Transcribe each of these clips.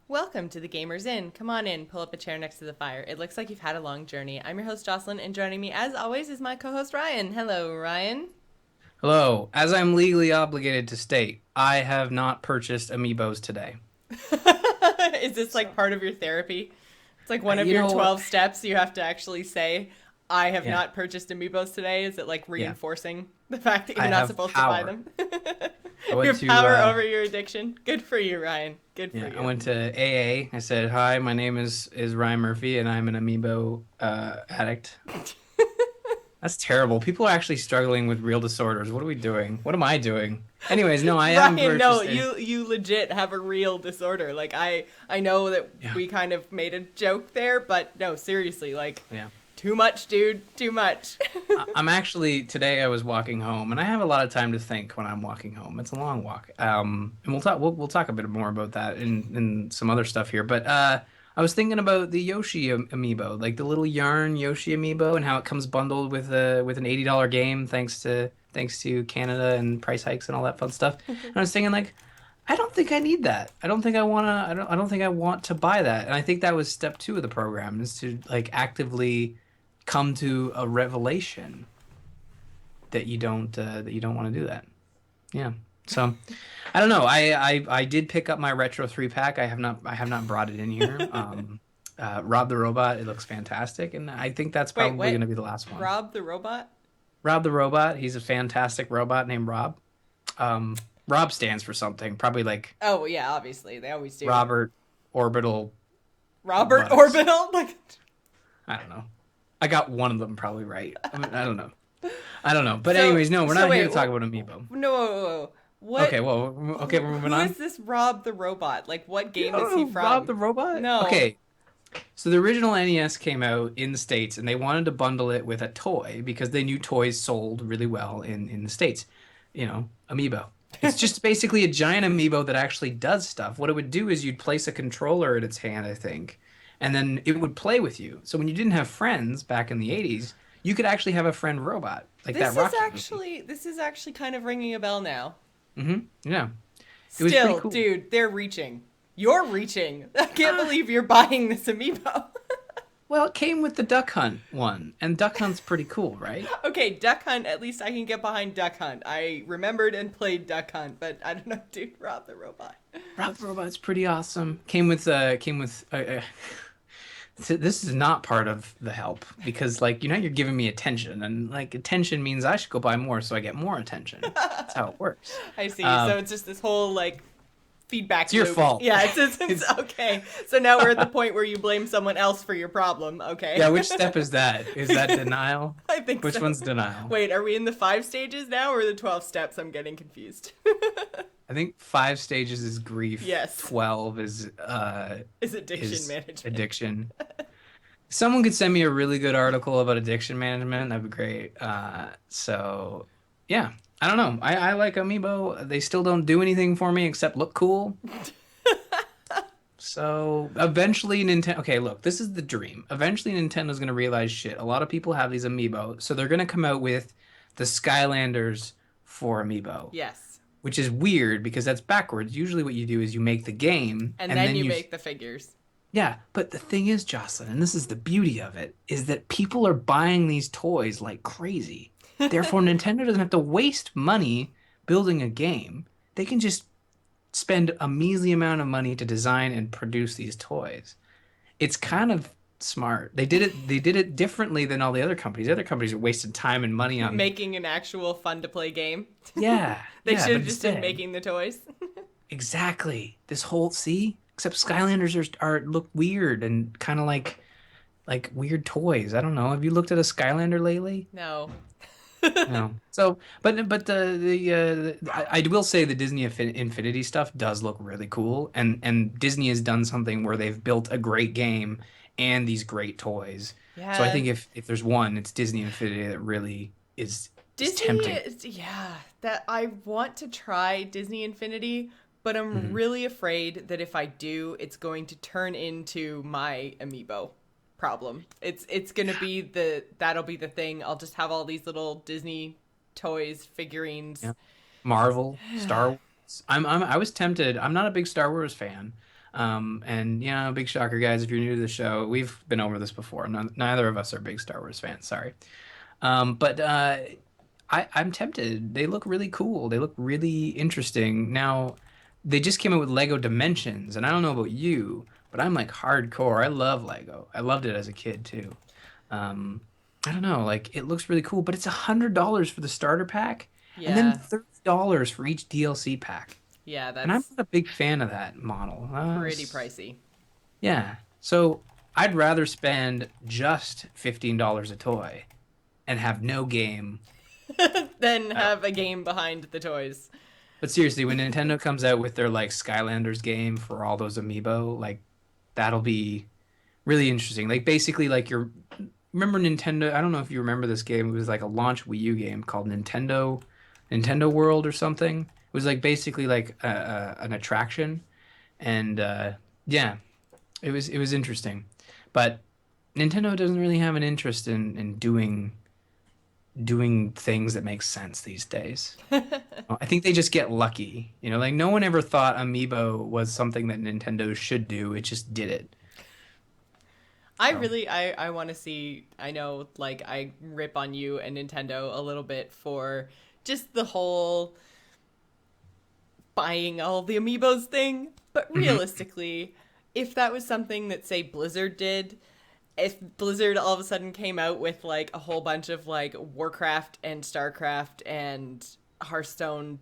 Welcome to the Gamers Inn. Come on in, pull up a chair next to the fire. It looks like you've had a long journey. I'm your host, Jocelyn, and joining me, as always, is my co-host, Ryan. Hello, Ryan. Hello. As I'm legally obligated to state, I have not purchased amiibos today. Is this like So, part of your therapy? It's like one of you your know what? 12 steps you have to actually say, I have Yeah, not purchased amiibos today. Is it like yeah. reinforcing the fact that I you're not have supposed to buy power. them? I Your went to power over your addiction. Good for you, Ryan. Good for I you. went to AA. I said, "Hi, my name is Ryan Murphy, and I'm an amiibo addict." That's terrible. People are actually struggling with real disorders. What are we doing? What am I doing? Anyways, no, I haven't Ryan, no, purchased any. you legit have a real disorder. Like I know that Yeah, we kind of made a joke there, but no, seriously, like yeah. too much, dude, too much. I'm actually today I was walking home, and I have a lot of time to think when I'm walking home. It's a long walk. And we'll talk a bit more about that in some other stuff here. But I was thinking about the Yoshi amiibo, like the little yarn Yoshi amiibo, and how it comes bundled with an $80 game, thanks to Canada and price hikes and all that fun stuff. And I was thinking like, I don't think I need that. I don't think I wanna. I don't think I want to buy that. And I think that was step two of the program is to like actively come to a revelation that you don't want to do that. Yeah. So I don't know. I did pick up my Retro 3 pack. I have not brought it in here. Rob the Robot, it looks fantastic, and I think that's Wait, probably what? going to be the last one. Rob the robot? Rob the Robot, he's a fantastic robot named Rob. Rob stands for something, probably like Oh yeah, obviously they always do. Robert Orbital Robert Buttocks. Orbital? Like, I don't know. I got one of them probably right. I mean, I don't know. I don't know. But so anyways, no, we're so not here wait, to talk about Amiibo. no, whoa, whoa. What? Okay, well, okay, we're moving Who is on. this Rob the robot? Like, what You game is he don't know Rob from? the Robot? No. Okay, so the original NES came out in the States, and they wanted to bundle it with a toy because they knew toys sold really well in the States. Amiibo. It's just basically a giant amiibo that actually does stuff. What it would do is you'd place a controller in its hand, I think, and then it would play with you. So when you didn't have friends back in the 80s, you could actually have a friend robot, like that Rocky movie. This is actually kind of ringing a bell now. Yeah. It was pretty Still, cool. dude, they're reaching. You're reaching. I can't believe you're buying this amiibo. Well, it came with the Duck Hunt one, and Duck Hunt's pretty cool, right? Okay, Duck Hunt, at least I can get behind Duck Hunt. I remembered and played Duck Hunt, but I don't know, dude, Rob the robot. Rob the Robot's pretty awesome. This is not part of the help because like you're giving me attention and like attention means I should go buy more so I get more attention. That's how it works. I see. Um, So it's just this whole like feedback it's your loop. fault. Yeah, it's It's okay. So now we're at the point where you blame someone else for your problem. Okay. yeah. Which step is that? Is that denial? I think Which so. one's denial? Wait, are we in the 5 stages now or the 12 steps? I'm getting confused. I think 5 stages is grief. Yes. 12 Is addiction is management. addiction. Someone could send me a really good article about addiction management. That'd be great. So yeah, I don't know. I like Amiibo. They still don't do anything for me except look cool. So eventually Nintendo. Okay, look, this is the dream. Eventually Nintendo's gonna realize shit. A lot of people have these Amiibo, so they're gonna come out with the Skylanders for Amiibo, Yes. which is weird because that's backwards. Usually, what you do is you make the game And and then then you you make the figures. yeah, but the thing is, Jocelyn, and this is the beauty of it, is that people are buying these toys like crazy. Therefore, Nintendo doesn't have to waste money building a game. They can just spend a measly amount of money to design and produce these toys. It's kind of smart. They did it differently than all the other companies. The other companies are wasting time and money on Making an actual fun to play game. yeah, They yeah, should but have just been instead making the toys. exactly. This whole see, except Skylanders are look weird and kind of like weird toys. I don't know. Have you looked at a Skylander lately? No. No. So, but I will say the Disney Infinity stuff does look really cool, and Disney has done something where they've built a great game and these great toys. So I Yeah. think if there's one, it's Disney Infinity that really is Disney tempting. is, yeah, that I want to try Disney Infinity, but I'm Mhm. really afraid that if I do, it's going to turn into my amiibo problem. It's going to be that'll be the thing. I'll just have all these little Disney toys, figurines. Yeah. Marvel, Star Wars. I was tempted. I'm not a big Star Wars fan. And big shocker, guys, if you're new to the show, we've been over this before. Neither of us are big Star Wars fans. Sorry. But I'm tempted. They look really cool. They look really interesting. Now, they just came out with Lego Dimensions, and I don't know about you, but I'm like hardcore. I love Lego. I loved it as a kid too. Um, I don't know, like it looks really cool, but it's $100 for the starter pack, and then Yeah. $30 for each DLC pack. Yeah, And I'm that's not a big fan of that model. pretty pricey. Yeah. So I'd rather spend just $15 a toy and have no game. Then Uh, have a game behind the toys. But seriously, when Nintendo comes out with their like Skylanders game for all those amiibo, like that'll be really interesting. Like basically like you're remember Nintendo, I don't know if you remember this game. It was like a launch Wii U game called Nintendo World or something. It was like basically like an attraction and yeah, it was interesting. But Nintendo doesn't really have an interest in doing things that make sense these days. I think they just get lucky. Like no one ever thought Amiibo was something that Nintendo should do. It just did it. I So, really I want to see. I know, like, I rip on you and Nintendo a little bit for just the whole buying all the amiibos thing, but mhm. realistically, if that was something that, say, Blizzard did, if Blizzard all of a sudden came out with like a whole bunch of like Warcraft and Starcraft and Hearthstone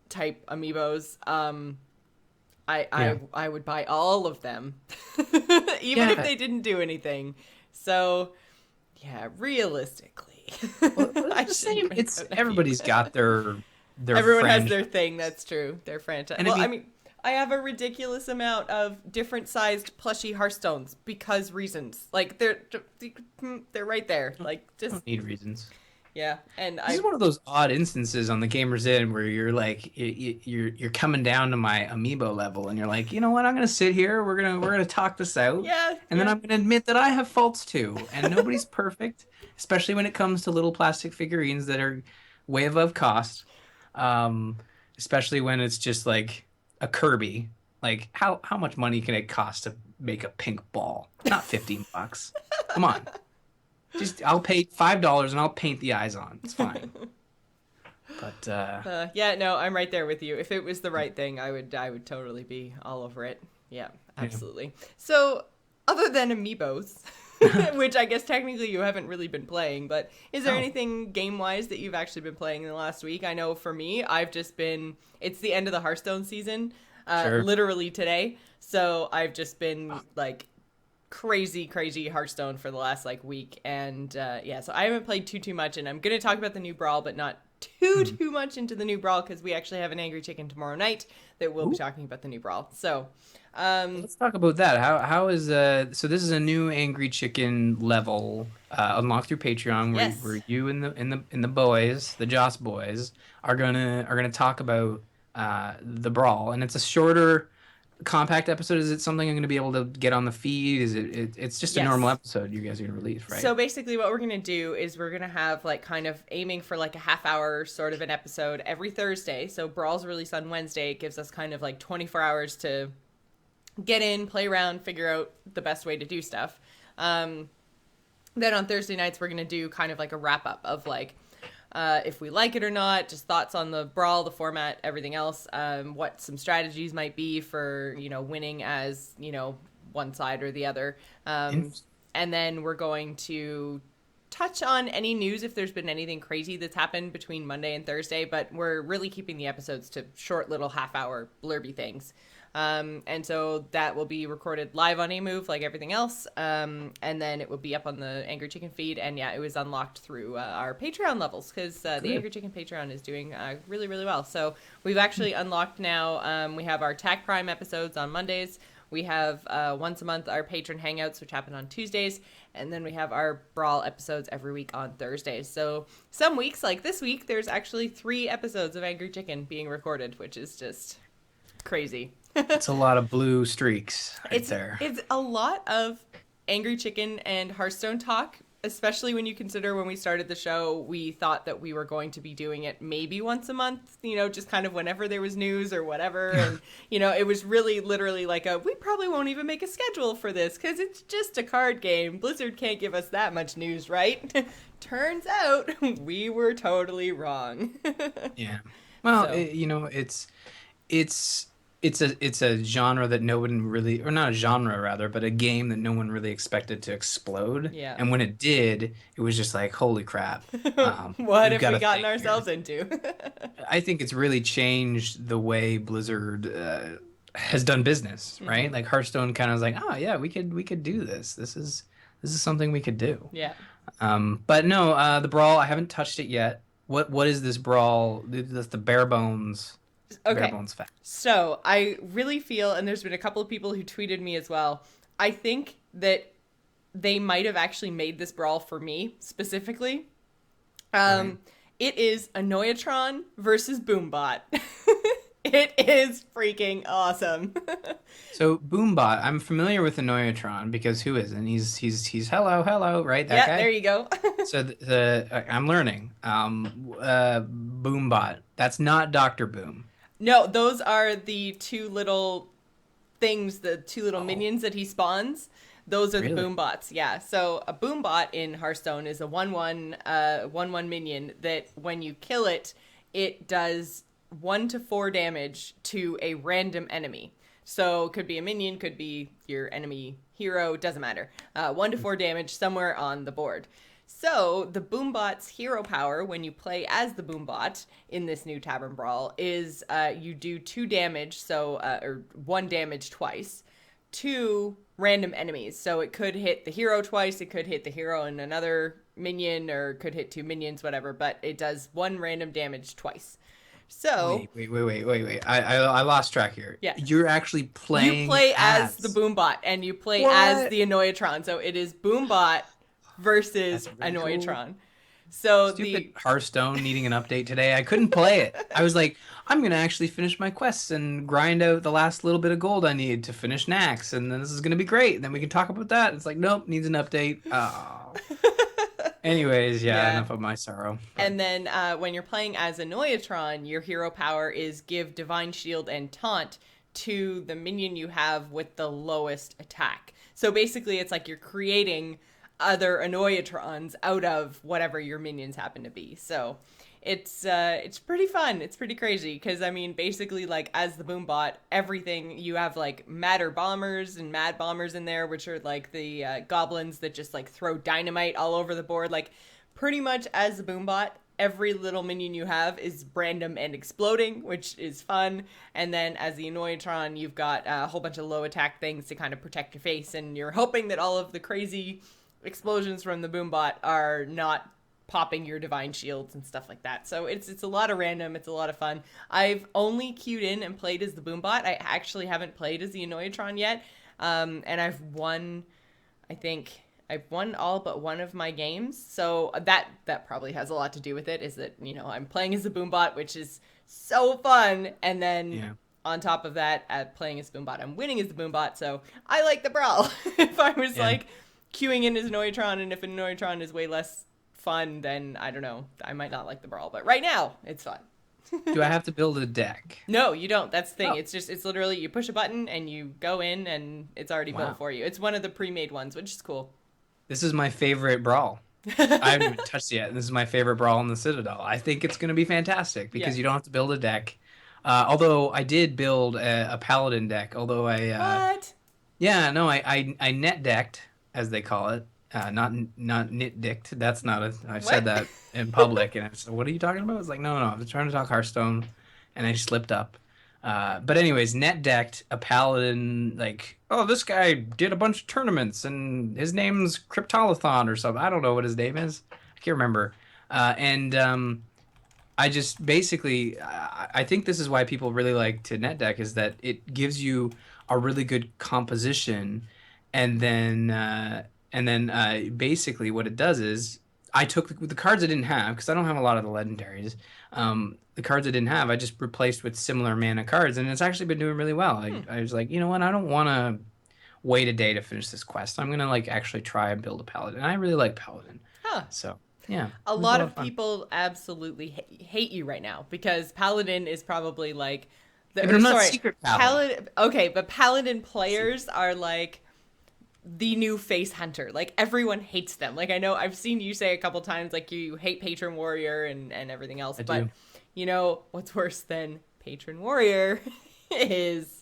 type amiibos, I Yeah. I I would buy all of them, even if Yeah. they didn't do anything. So yeah, realistically, Well, it's I the shouldn't same. rip It's on you. everybody's got their Everyone has friend. their thing. That's true. Their franchise. And I Well, I mean, mean, I have a ridiculous amount of different sized plushy Hearthstones because reasons. Like they're right there. Like I just don't need reasons. yeah. And This I is one of those odd instances on the Gamer's Inn where you're like you're coming down to my amiibo level and you're like, you know what? I'm gonna sit here. We're gonna talk this out, yeah and then yeah. I'm gonna admit that I have faults too, and nobody's perfect, especially when it comes to little plastic figurines that are way above cost. Um, Especially when it's just like a Kirby. Like how much money can it cost to make a pink ball? Not $15. Come on. Just I'll pay $5 and I'll paint the eyes on. It's fine. But Yeah, no, I'm right there with you. If it was the right thing, I would totally be all over it. Yeah, yeah. absolutely. So, other than amiibos, which I guess technically you haven't really been playing, but is there Oh, anything game-wise that you've actually been playing in the last week? I know for me, I've just been it's the end of the Hearthstone season, sure. literally today. So, I've just been like crazy Hearthstone for the last like week, and yeah, so I haven't played too much, and I'm gonna talk about the new Brawl, but not Hmm. too much into the new Brawl because we actually have an Angry Chicken tomorrow night that will be Ooh, talking about the new Brawl. So, let's talk about that. How is so this is a new Angry Chicken level unlocked through Patreon where yes, you and the boys, the Joss boys, are gonna talk about the Brawl, and it's a shorter compact episode. Is it something I'm gonna be able to get on the feed? It's just a normal yes. episode you guys are gonna release, right? So basically, what we're gonna do is we're gonna have like kind of aiming for like a half hour sort of an episode every Thursday. So Brawl's released on Wednesday. It gives us kind of like 24 hours to get in, play around, figure out the best way to do stuff. Um, then on Thursday nights, we're going to do kind of like a wrap up of like if we like it or not, just thoughts on the Brawl, the format, everything else, what some strategies might be for, winning as, one side or the other. In- And then we're going to touch on any news if there's been anything crazy that's happened between Monday and Thursday, but we're really keeping the episodes to short little half hour blurby things. And so that will be recorded live on A-Move like everything else. And then it will be up on the Angry Chicken feed. And yeah, it was unlocked through our Patreon levels because the Good. Angry Chicken Patreon is doing really well. So we've actually unlocked now. We have our Tag Prime episodes on Mondays. We have once a month our patron hangouts, which happen on Tuesdays. And then we have our Brawl episodes every week on Thursdays. So some weeks, like this week, there's actually 3 episodes of Angry Chicken being recorded, which is just crazy. It's a lot of blue streaks right It's there. it's a lot of Angry Chicken and Hearthstone talk especially when you consider when we started the show, we thought that we were going to be doing it maybe once a month, just kind of whenever there was news or whatever. And, it was really literally like we probably won't even make a schedule for this because it's just a card game. Blizzard can't give us that much news, right? Turns out we were totally wrong. Yeah. Well, So. it's a genre that no one really, or not a genre rather, but a game that no one really expected to explode. Yeah. And when it did, it was just like, holy crap. What We've have got we a gotten thing ourselves here. into? I think it's really changed the way Blizzard has done business, right? Hmm. Like Hearthstone kind of was like, oh yeah, we could do this. This is something we could do. Yeah. But no, the Brawl, I haven't touched it yet. What is this Brawl? That's the bare Okay. bones fact. So I really feel, and there's been a couple of people who tweeted me as well. I think that they might have actually made this brawl for me specifically. Right. It is Annoyatron versus Boombot. It is freaking awesome. So Boombot, I'm familiar with Annoyatron because who isn't? He's hello, hello, right? That Yeah, there guy. you go. So I'm learning. Boombot. That's not Doctor Boom. No, those are the two little things, the two little Oh, minions that he spawns. Those are the really? boombots. Yeah. So a boombot in Hearthstone is a 1/1 minion that when you kill it, it does 1 to 4 damage to a random enemy. So could be a minion, could be your enemy hero, doesn't matter. 1 to 4 damage somewhere on the board. So the Boombot's hero power when you play as the Boombot in this new Tavern Brawl is you do 2 damage, or 1 damage twice to random enemies. So it could hit the hero twice, it could hit the hero and another minion, or could hit 2 minions, whatever. But it does 1 random damage twice. So Wait. I lost track here. yeah, You're actually you playing play as the as Boombot and you play as what? the Annoyatron. So it is Boombot versus That's really cool. Annoyatron. So Stupid the Hearthstone needing an update today. I couldn't play it. I was like, I'm gonna actually finish my quests and grind out the last little bit of gold I need to finish Nax, and then this is gonna be great. Then we can talk about that. It's like, nope, needs an update. Oh. Anyways, yeah, yeah. enough of my sorrow. But And then when you're playing as Annoyatron, your hero power is give Divine Shield and Taunt to the minion you have with the lowest attack. So basically, it's like you're creating other Annoyatrons out of whatever your minions happen to be. So it's pretty fun. It's pretty crazy because I mean, basically, like as the Boombot, everything you have like Matter Bombers and Mad Bombers in there, which are like the goblins that just like throw dynamite all over the board. Like pretty much as the Boombot, every little minion you have is random and exploding, which is fun. And then as the Annoyatron, you've got a whole bunch of low attack things to kind of protect your face, and you're hoping that all of the crazy explosions from the Boombot are not popping your divine shields and stuff like that. So it's a lot of random. It's a lot of fun. I've only queued in and played as the Boombot. I actually haven't played as the Annoyatron yet. And I've won. I think I've won all but one of my games. So that probably has a lot to do with it. Is that I'm playing as the Boombot, which is so fun, and then. yeah, On top of that, at playing as Boombot, I'm winning as the Boombot, so I like the Brawl. If I was yeah. like queuing in as Annoyatron, and if Annoyatron is way less fun, then I don't know. I might not like the Brawl, but right now it's fun. Do I have to build a deck? No, you don't. That's the thing. Oh, It's literally you push a button and you go in and it's already built wow. for you. It's one of the pre-made ones, which is cool. This is my favorite Brawl. I haven't even touched it yet. This is my favorite Brawl in the Citadel. I think it's going to be fantastic Yeah. because you don't have to build a deck. Although I did build a Paladin deck, although What? yeah, no, I net decked, as they call it. Not nit dicked. That's not a. I said What? that in public, and I said, "What are you talking about?" It's like, no, I was trying to talk Hearthstone, and I slipped up. But anyways, net decked a paladin. Like, oh, this guy did a bunch of tournaments, and his name's Cryptolathon or something. I don't know what his name is. I can't remember. And I just basically, I think this is why people really like to net deck is that it gives you a really good composition, and then basically what it does is I took the cards I didn't have because I don't have a lot of the legendaries. The cards I didn't have, I just replaced with similar mana cards, and it's actually been doing really well. Hmm. I was like, you know what, I don't want to wait a day to finish this quest. I'm gonna like actually try and build a paladin. I really like paladin, Huh. so yeah, A it was a lot lot of of fun. people absolutely hate you right now because Paladin is probably like the Yeah, but I'm not sorry, secret paladin. Paladin okay, but Paladin Secret. players are like the new face hunter. Like everyone hates them. Like I know I've seen you say a couple times like you hate Patron Warrior and everything else, I but do. you know what's worse than Patron Warrior is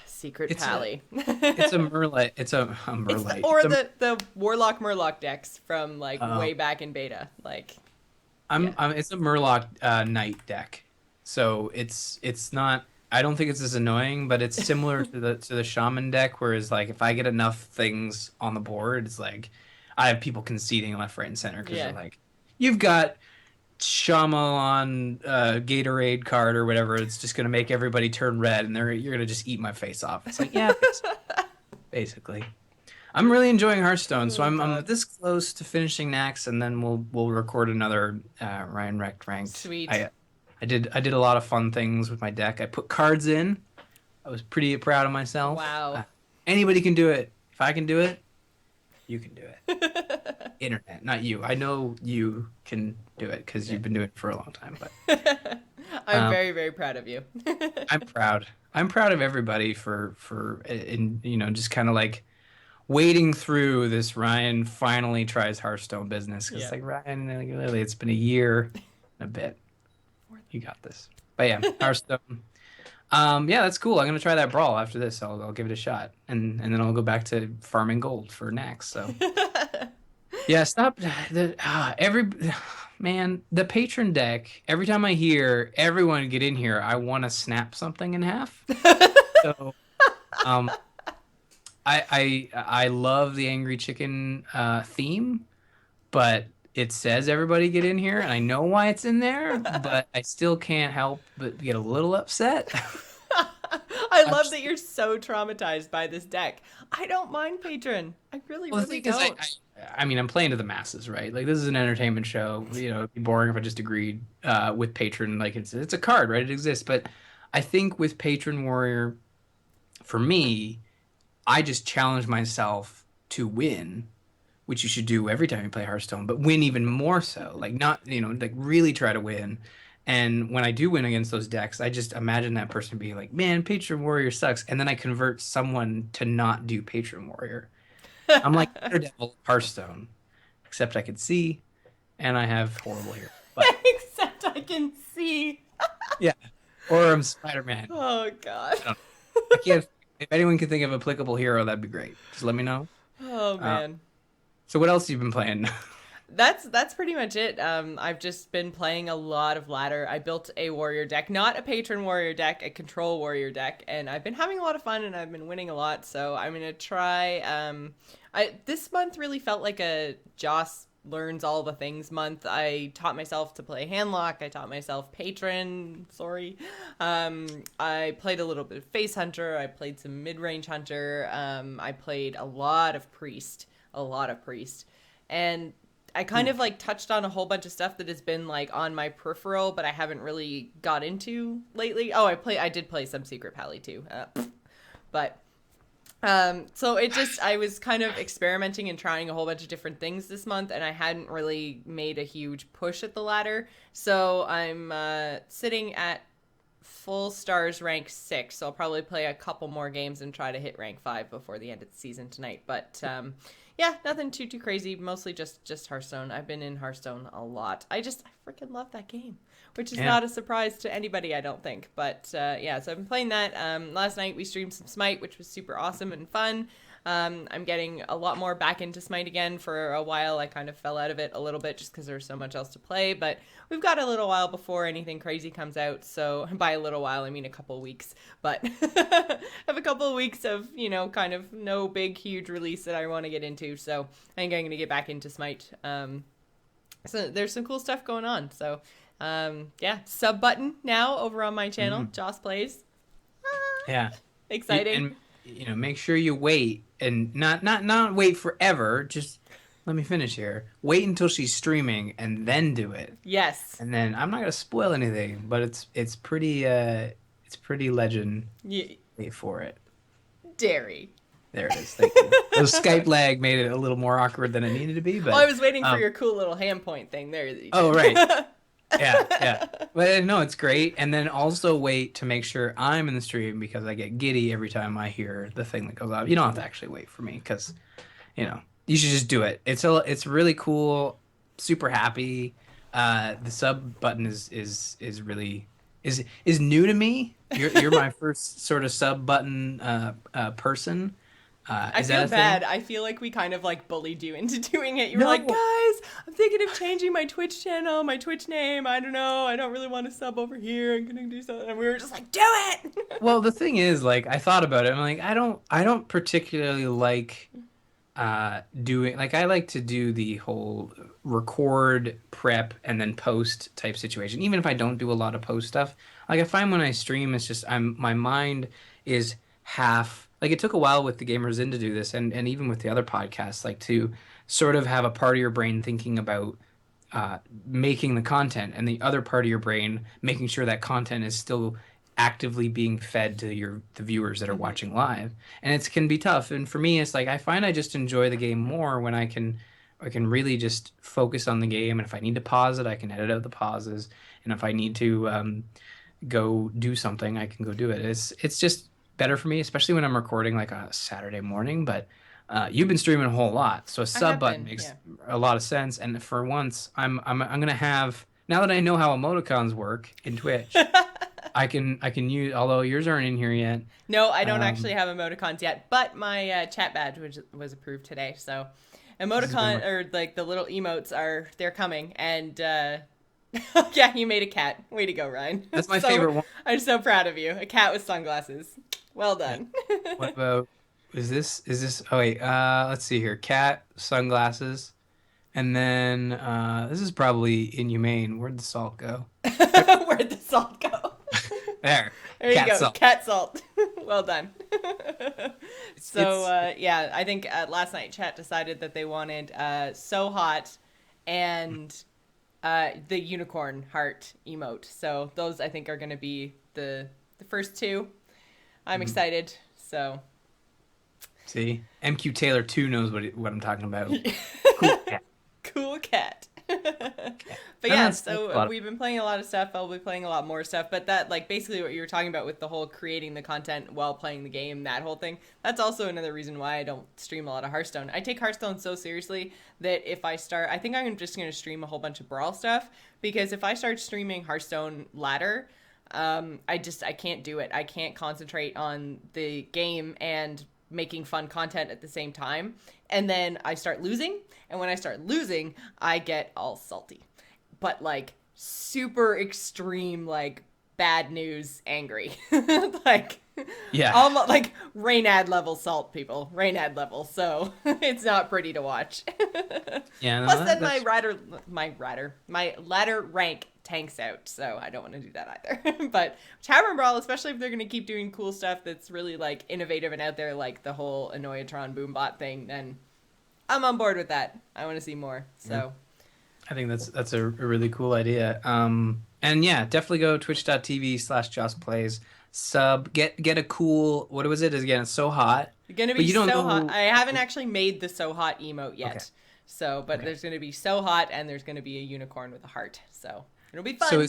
Secret It's a Pally. it's a merlite. It's a It's merlite. or the Warlock Murloc decks from like Uh, way back in beta. Like yeah. I'm it's a Murloc knight deck, so it's not. I don't think it's as annoying, but it's similar to the shaman deck. Whereas like if I get enough things on the board, it's like I have people conceding left, right, and center because they're Yeah. like, you've got Shyamalan Gatorade card or whatever. It's just gonna make everybody turn red, and you're gonna just eat my face off. It's like yeah, basically. I'm really enjoying Hearthstone, so Oh I'm god. this close to finishing Nax, and then we'll record another Ryan Wrecked ranked. Sweet. I did a lot of fun things with my deck. I put cards in. I was pretty proud of myself. Wow. Anybody can do it. If I can do it, you can do it. Internet, not you. I know you can do it because you've been doing it for a long time. But I'm um, very, very proud of you. I'm proud. I'm proud of everybody for in just kind of like wading through this. Ryan finally tries Hearthstone business because Yeah. it's like Ryan, like, literally, it's been a year and a bit. You got this. But yeah, Hearthstone. Yeah, that's cool. I'm gonna try that Brawl after this. I'll give it a shot, and then I'll go back to farming gold for next. So yeah, stop every man the patron deck. Every time I hear everyone get in here, I want to snap something in half. So um, I love the angry chicken theme, but it says everybody get in here, and I know why it's in there, but I still can't help but get a little upset. I I'm love just, that you're so traumatized by this deck. I don't mind Patron. I really, well, the really thing is, don't. I mean, I'm playing to the masses, right? Like this is an entertainment show. It'd be boring if I just agreed with Patron. Like it's a card, right? It exists, but I think with Patron Warrior, for me, I just challenge myself to win, which you should do every time you play Hearthstone, but win even more so. Like not, like really try to win. And when I do win against those decks, I just imagine that person being like, "Man, Patron Warrior sucks," and then I convert someone to not do Patron Warrior. I'm like Daredevil Hearthstone, except I can see, and I have horrible hair. But Except I can see. yeah, or I'm Spider-Man. Oh god. I don't know. I can't. If anyone can think of an applicable hero, that'd be great. Just let me know. Oh Uh, man. so what else have you been playing? That's pretty much it. I've just been playing a lot of ladder. I built a warrior deck, not a patron warrior deck, a control warrior deck, and I've been having a lot of fun and I've been winning a lot. So I'm gonna try. I this month really felt like a Joss learns all the things month. I taught myself to play handlock. I taught myself patron. Sorry. I played a little bit of face hunter. I played some mid range hunter. I played a lot of priest. A lot of priest. And I kind of like touched on a whole bunch of stuff that has been like on my peripheral, but I haven't really got into lately. Oh, I did play some Secret Pally too, but so it just I was kind of experimenting and trying a whole bunch of different things this month, and I hadn't really made a huge push at the ladder. So I'm sitting at full stars rank 6, so I'll probably play a couple more games and try to hit rank 5 before the end of the season tonight. But yeah, nothing too crazy. Mostly just Hearthstone. I've been in Hearthstone a lot. I freaking love that game, which is not a surprise to anybody, I don't think. But yeah, so I've been playing that. Last night we streamed some Smite, which was super awesome and fun. I'm getting a lot more back into Smite again. For a while, I kind of fell out of it a little bit just because there's so much else to play. But we've got a little while before anything crazy comes out. So by a little while, I mean a couple weeks. But I have a couple of weeks of, kind of no big, huge release that I want to get into. So I think I'm going to get back into Smite. So there's some cool stuff going on. So yeah, sub button now over on my channel, Joss Plays. Yeah. Exciting. And make sure you wait and not wait forever. Just let me finish here. Wait until she's streaming and then do it. Yes. And then I'm not gonna spoil anything, but it's pretty legend. Yeah. Wait for it. Dairy. There it is. Thank you. The Skype lag made it a little more awkward than it needed to be. But I was waiting for your cool little hand point thing there. That you did. Oh, right. Yeah. But no, it's great. And then also wait to make sure I'm in the stream because I get giddy every time I hear the thing that goes off. You don't have to actually wait for me because, you should just do it. It's really cool. Super happy. The sub button is really is new to me. You're my first sort of sub button person. I feel bad. I feel like we kind of like bullied you into doing it. You were like, guys, I'm thinking of changing my Twitch channel, my Twitch name. I don't know. I don't really want to sub over here. I'm gonna do something. And we were just like, do it. Well, the thing is, like, I thought about it. I'm like, I don't particularly like doing, like, I like to do the whole record, prep, and then post type situation. Even if I don't do a lot of post stuff, like I find when I stream, it's just my mind is half. Like, it took a while with the Gamers In to do this, and even with the other podcasts, like, to sort of have a part of your brain thinking about making the content, and the other part of your brain making sure that content is still actively being fed to the viewers that are watching live. And it can be tough. And for me, it's like I find I just enjoy the game more when I can really just focus on the game. And if I need to pause it, I can edit out the pauses. And if I need to go do something, I can go do it. It's just better for me, especially when I'm recording like a Saturday morning. But you've been streaming a whole lot, so a sub button makes a lot of sense. And for once, I'm gonna have, now that I know how emoticons work in Twitch, I can use. Although yours aren't in here yet. No, I don't actually have emoticons yet, but my chat badge was approved today. So emoticon or like the little emotes they're coming, and yeah, you made a cat. Way to go, Ryan. That's my favorite one. I'm so proud of you. A cat with sunglasses. Well done. What about, is this, oh wait, let's see here. Cat, sunglasses, and then, this is probably inhumane. Where'd the salt go? Where'd the salt go? There you cat go. Salt. Cat salt. Well done. So, yeah, I think last night chat decided that they wanted So Hot and the unicorn heart emote. So those, I think, are going to be the first two. I'm excited. So, see, MQ Taylor 2 knows what I'm talking about. Cool cat. Cool cat. But yeah, so we've been playing a lot of stuff. I'll be playing a lot more stuff. But that, like, basically what you were talking about with the whole creating the content while playing the game, that whole thing, that's also another reason why I don't stream a lot of Hearthstone. I take Hearthstone so seriously that if I start, I think I'm just going to stream a whole bunch of Brawl stuff, because if I start streaming Hearthstone ladder, I can't do it. I can't concentrate on the game and making fun content at the same time. And then I start losing. And when I start losing, I get all salty. But like super extreme, like bad news angry. Like, yeah, almost like Reynad level salt, people. Reynad level. So it's not pretty to watch. Yeah. No, Plus then my ladder rank tanks out, so I don't want to do that either. But Tavern Brawl, especially if they're going to keep doing cool stuff that's really like innovative and out there, like the whole Annoyatron Boombot thing, then I'm on board with that. I want to see more. So I think that's a really cool idea. And yeah, definitely go twitch.tv/JossPlays. Sub, get a cool, what was it? Again, it's So Hot. It's gonna be So Hot. I haven't actually made the So Hot emote yet. Okay. So, but there's gonna be So Hot, and there's gonna be a unicorn with a heart. So it'll be fun. So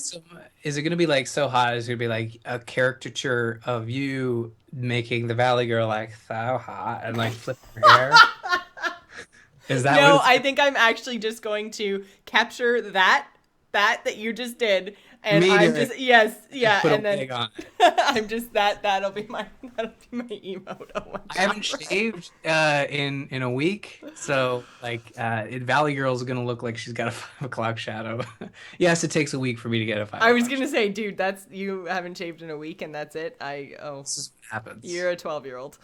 is it gonna be like So Hot? Is it gonna be like a caricature of you making the Valley Girl like so hot and like flipping her hair? Is that no? I think I'm actually just going to capture that you just did. And I'm just and then I'm just that'll be my emote. Oh my God. I haven't shaved in a week, so like Valley Girl's gonna look like she's got a 5 o'clock shadow. Yes, it takes a week for me to get a 5. I was gonna say, dude, that's, you haven't shaved in a week and that's it. This is what happens. You're a 12-year-old.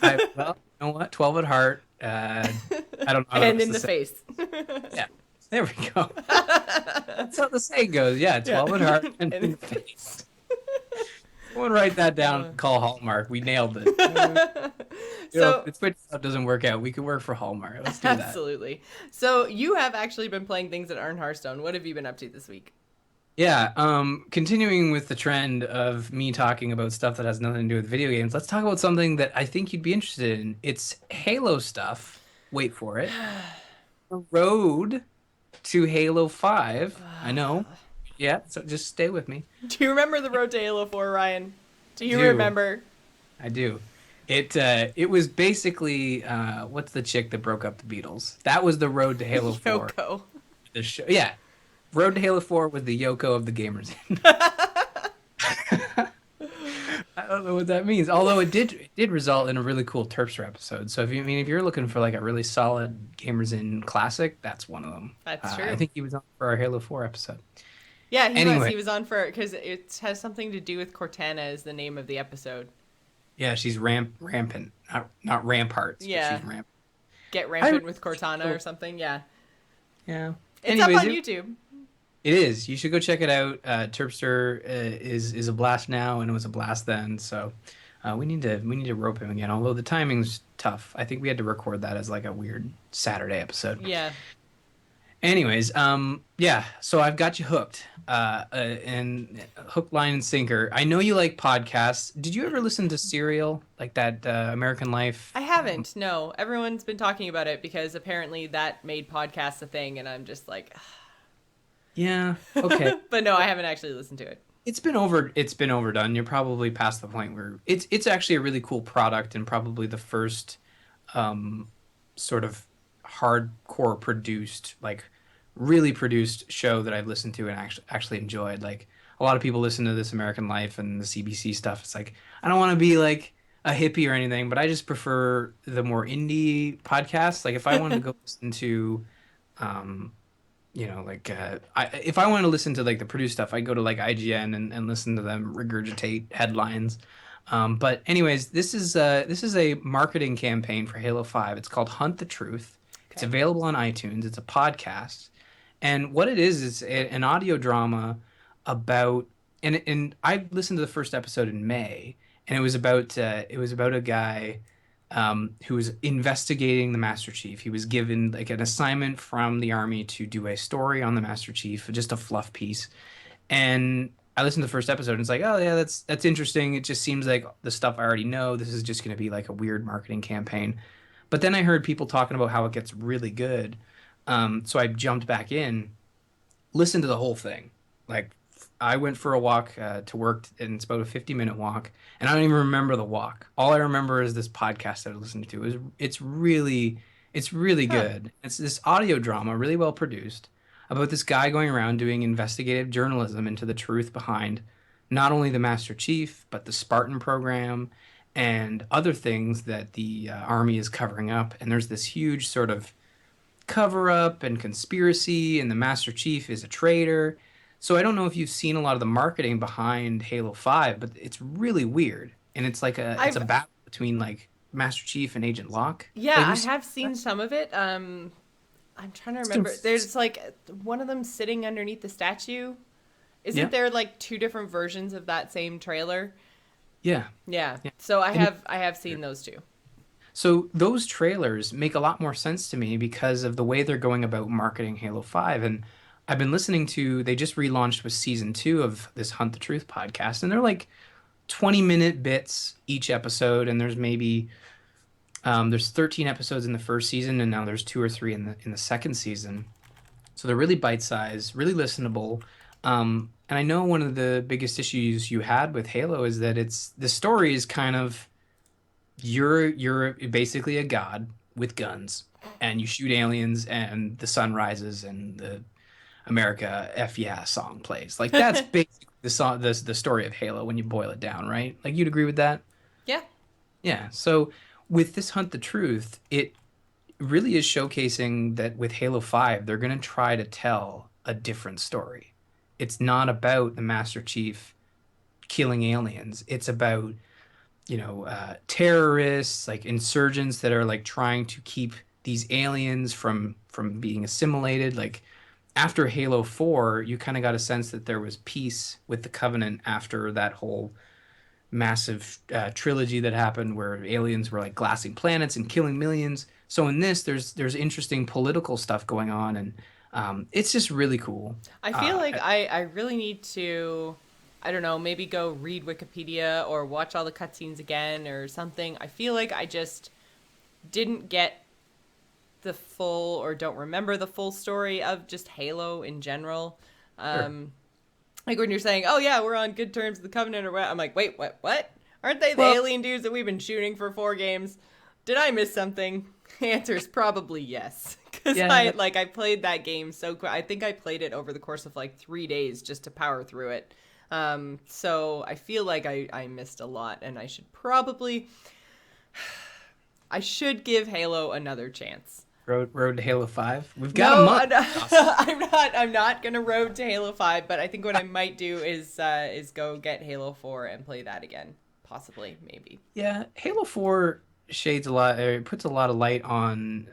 Well, you know what? 12 at heart. I don't know. And in the face. Yeah. There we go. That's how the saying goes. Yeah, 12 at heart and in the face. We'll write that down. Call Hallmark. We nailed it. If Twitch stuff doesn't work out, we could work for Hallmark. Let's do that. Absolutely. So you have actually been playing things that aren't Hearthstone. What have you been up to this week? Yeah, continuing with the trend of me talking about stuff that has nothing to do with video games, let's talk about something that I think you'd be interested in. It's Halo stuff. Wait for it. The road to Halo 5. I know. Yeah, so just stay with me. Do you remember the road to Halo 4, Ryan? Do you Do. remember? I do. It was basically what's the chick that broke up the Beatles? That was the road to Halo 4. Yoko. The show, yeah. Road to Halo 4 was the Yoko of the gamers. I don't know what that means. Although it did result in a really cool Terpster episode. So if you're looking for like a really solid Gamers in classic, that's one of them. That's I true. think he was on for our Halo 4 episode. Yeah, he was. Anyway, He was on for because it has something to do with Cortana as the name of the episode. yeah, she's rampant, not ramparts, but Yeah, she's ramp. get I rampant with Cortana or something. Yeah, yeah. it's up Anyways, on YouTube. it is. You should go check it out. Terpster is a blast now, and it was a blast then. So we need to rope him again. Although the timing's tough. I think we had to record that as like a weird Saturday episode. Yeah. Anyways, yeah. So I've got you hooked, and hook, line, and sinker. I know you like podcasts. Did you ever listen to Serial, like that American Life? I haven't. No, everyone's been talking about it because apparently that made podcasts a thing, and I'm just like, Yeah. Okay. but no, I haven't actually listened to it. It's been overdone. You're probably past the point where it's actually a really cool product and probably the first sort of hardcore produced, like really produced show that I've listened to and actually enjoyed. Like a lot of people listen to This American Life and the CBC stuff. It's like I don't want to be like a hippie or anything, but I just prefer the more indie podcasts. Like if I wanted to go listen to um like if I want to listen to like the produced stuff, I go to like IGN and listen to them regurgitate headlines. But anyways, this is a marketing campaign for Halo 5. It's called Hunt the Truth. It's Okay. available on iTunes. It's a podcast, and what it is an audio drama about and I listened to the first episode in May, and it was about a guy who was investigating the Master Chief. He was given like an assignment from the army to do a story on the Master Chief, just a fluff piece. And I listened to the first episode and it's like, oh yeah, that's interesting. It just seems like the stuff I already know. This is just going to be like a weird marketing campaign. But then I heard people talking about how it gets really good. So I jumped back in, listened to the whole thing. Like I went for a walk to work, and it's about a 50-minute walk, and I don't even remember the walk. All I remember is this podcast that I listened to. It's really Huh. good. It's this audio drama, really well produced, about this guy going around doing investigative journalism into the truth behind not only the Master Chief, but the Spartan program and other things that the army is covering up. And there's this huge sort of cover up and conspiracy, and the Master Chief is a traitor. So I don't know if you've seen a lot of the marketing behind Halo 5, but it's really weird. And it's a I've battle between like Master Chief and Agent Locke. Yeah, Have you I seen have seen that? some of it. I'm trying to remember. It's- There's like one of them sitting underneath the statue. Yeah. Isn't there like two different versions of that same trailer? Yeah. Yeah. Yeah. So I And have I have seen those two. so those trailers make a lot more sense to me because of the way they're going about marketing Halo 5. And I've been listening to, they just relaunched with season 2 of this Hunt the Truth podcast, and they're like 20-minute bits each episode, and there's 13 episodes in the first season, and now there's two or three in the second season. So they're really bite-sized, really listenable. And I know one of the biggest issues you had with Halo is that the story is kind of you're basically a god with guns, and you shoot aliens, and the sun rises, and the America F yeah song plays. Like that's basically the story of Halo when you boil it down, right? Like you'd agree with that? Yeah. Yeah. So with this Hunt the Truth, it really is showcasing that with Halo 5, they're going to try to tell a different story. It's not about the Master Chief killing aliens. It's about, terrorists, like insurgents that are like trying to keep these aliens from being assimilated. Like after Halo 4, you kind of got a sense that there was peace with the Covenant after that whole massive trilogy that happened where aliens were like glassing planets and killing millions. So in this, there's interesting political stuff going on, and It's just really cool. I feel like I really need to, I don't know, maybe go read Wikipedia or watch all the cutscenes again or something. I feel like I just didn't get the full or don't remember the full story of just Halo in general. Sure. Like when you're saying, "Oh yeah, we're on good terms with the Covenant," or what? I'm like, "Wait, what? What? Aren't they the Well, alien dudes that we've been shooting for 4 games? Did I miss something?" Answer is probably yes, because yeah, I played that game so quick. I think I played it over the course of like 3 days just to power through it. So I feel like I missed a lot, and I should give Halo another chance. Road to Halo 5. We've got a No, month. I'm not gonna road to Halo 5, but I think what I might do is go get Halo 4 and play that again. Possibly, maybe. Yeah, Halo 4 shades a lot, or puts a lot of light on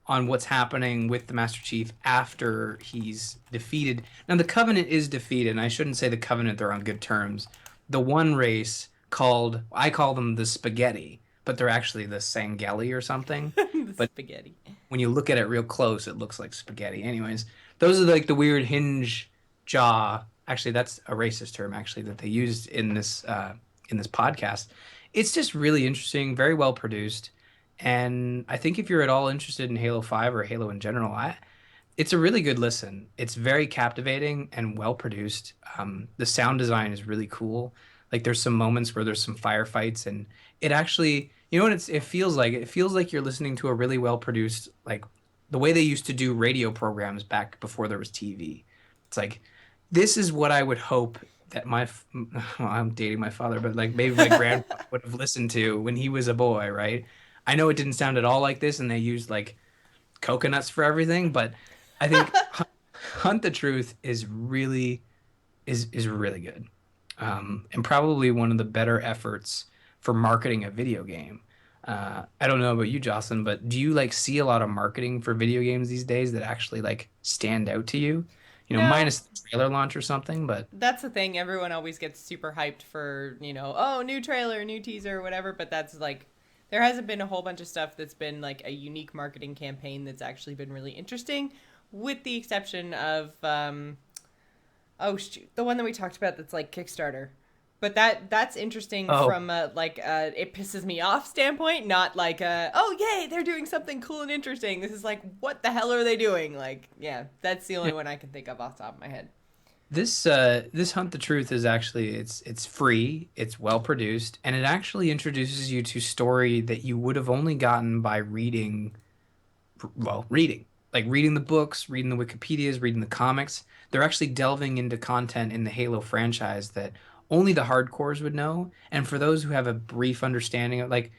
what's happening with the Master Chief after he's defeated. Now the Covenant is defeated, and I shouldn't say the Covenant they're on good terms. The one race called, I call them the Spaghetti, but they're actually the Sangeli or something. The But spaghetti. when you look at it real close, it looks like spaghetti. Anyways, those are like the weird hinge jaw. Actually, that's a racist term actually that they used in this podcast. It's just really interesting, very well produced, and I think if you're at all interested in Halo 5 or Halo in general, it's a really good listen. It's very captivating and well produced. The sound design is really cool. Like there's some moments where there's some firefights, and it actually, you know what it feels like? It feels like you're listening to a really well produced, like the way they used to do radio programs back before there was TV. It's like this is what I would hope that well, I'm dating my father, but like maybe my grandpa would have listened to when he was a boy, right? I know it didn't sound at all like this, and they used like coconuts for everything, but I think Hunt the Truth is really good, and probably one of the better efforts for marketing a video game. I don't know about you, Jocelyn, but do you like see a lot of marketing for video games these days that actually like stand out to you? You know, No, minus the trailer launch or something, but that's the thing. Everyone always gets super hyped for, oh, new trailer, new teaser, whatever. But that's like, there hasn't been a whole bunch of stuff that's been like a unique marketing campaign that's actually been really interesting, with the exception of, oh, shoot, the one that we talked about that's like Kickstarter. But that's interesting oh, from it pisses me off standpoint, not like oh yay, they're doing something cool and interesting. This is like, what the hell are they doing? Like, yeah, that's the only one I can think of off the top of my head. this Hunt the Truth is actually it's free, it's well produced, and it actually introduces you to story that you would have only gotten by reading. Like reading the books, reading the Wikipedias, reading the comics. They're actually delving into content in the Halo franchise that only the hardcores would know. And for those who have a brief understanding of like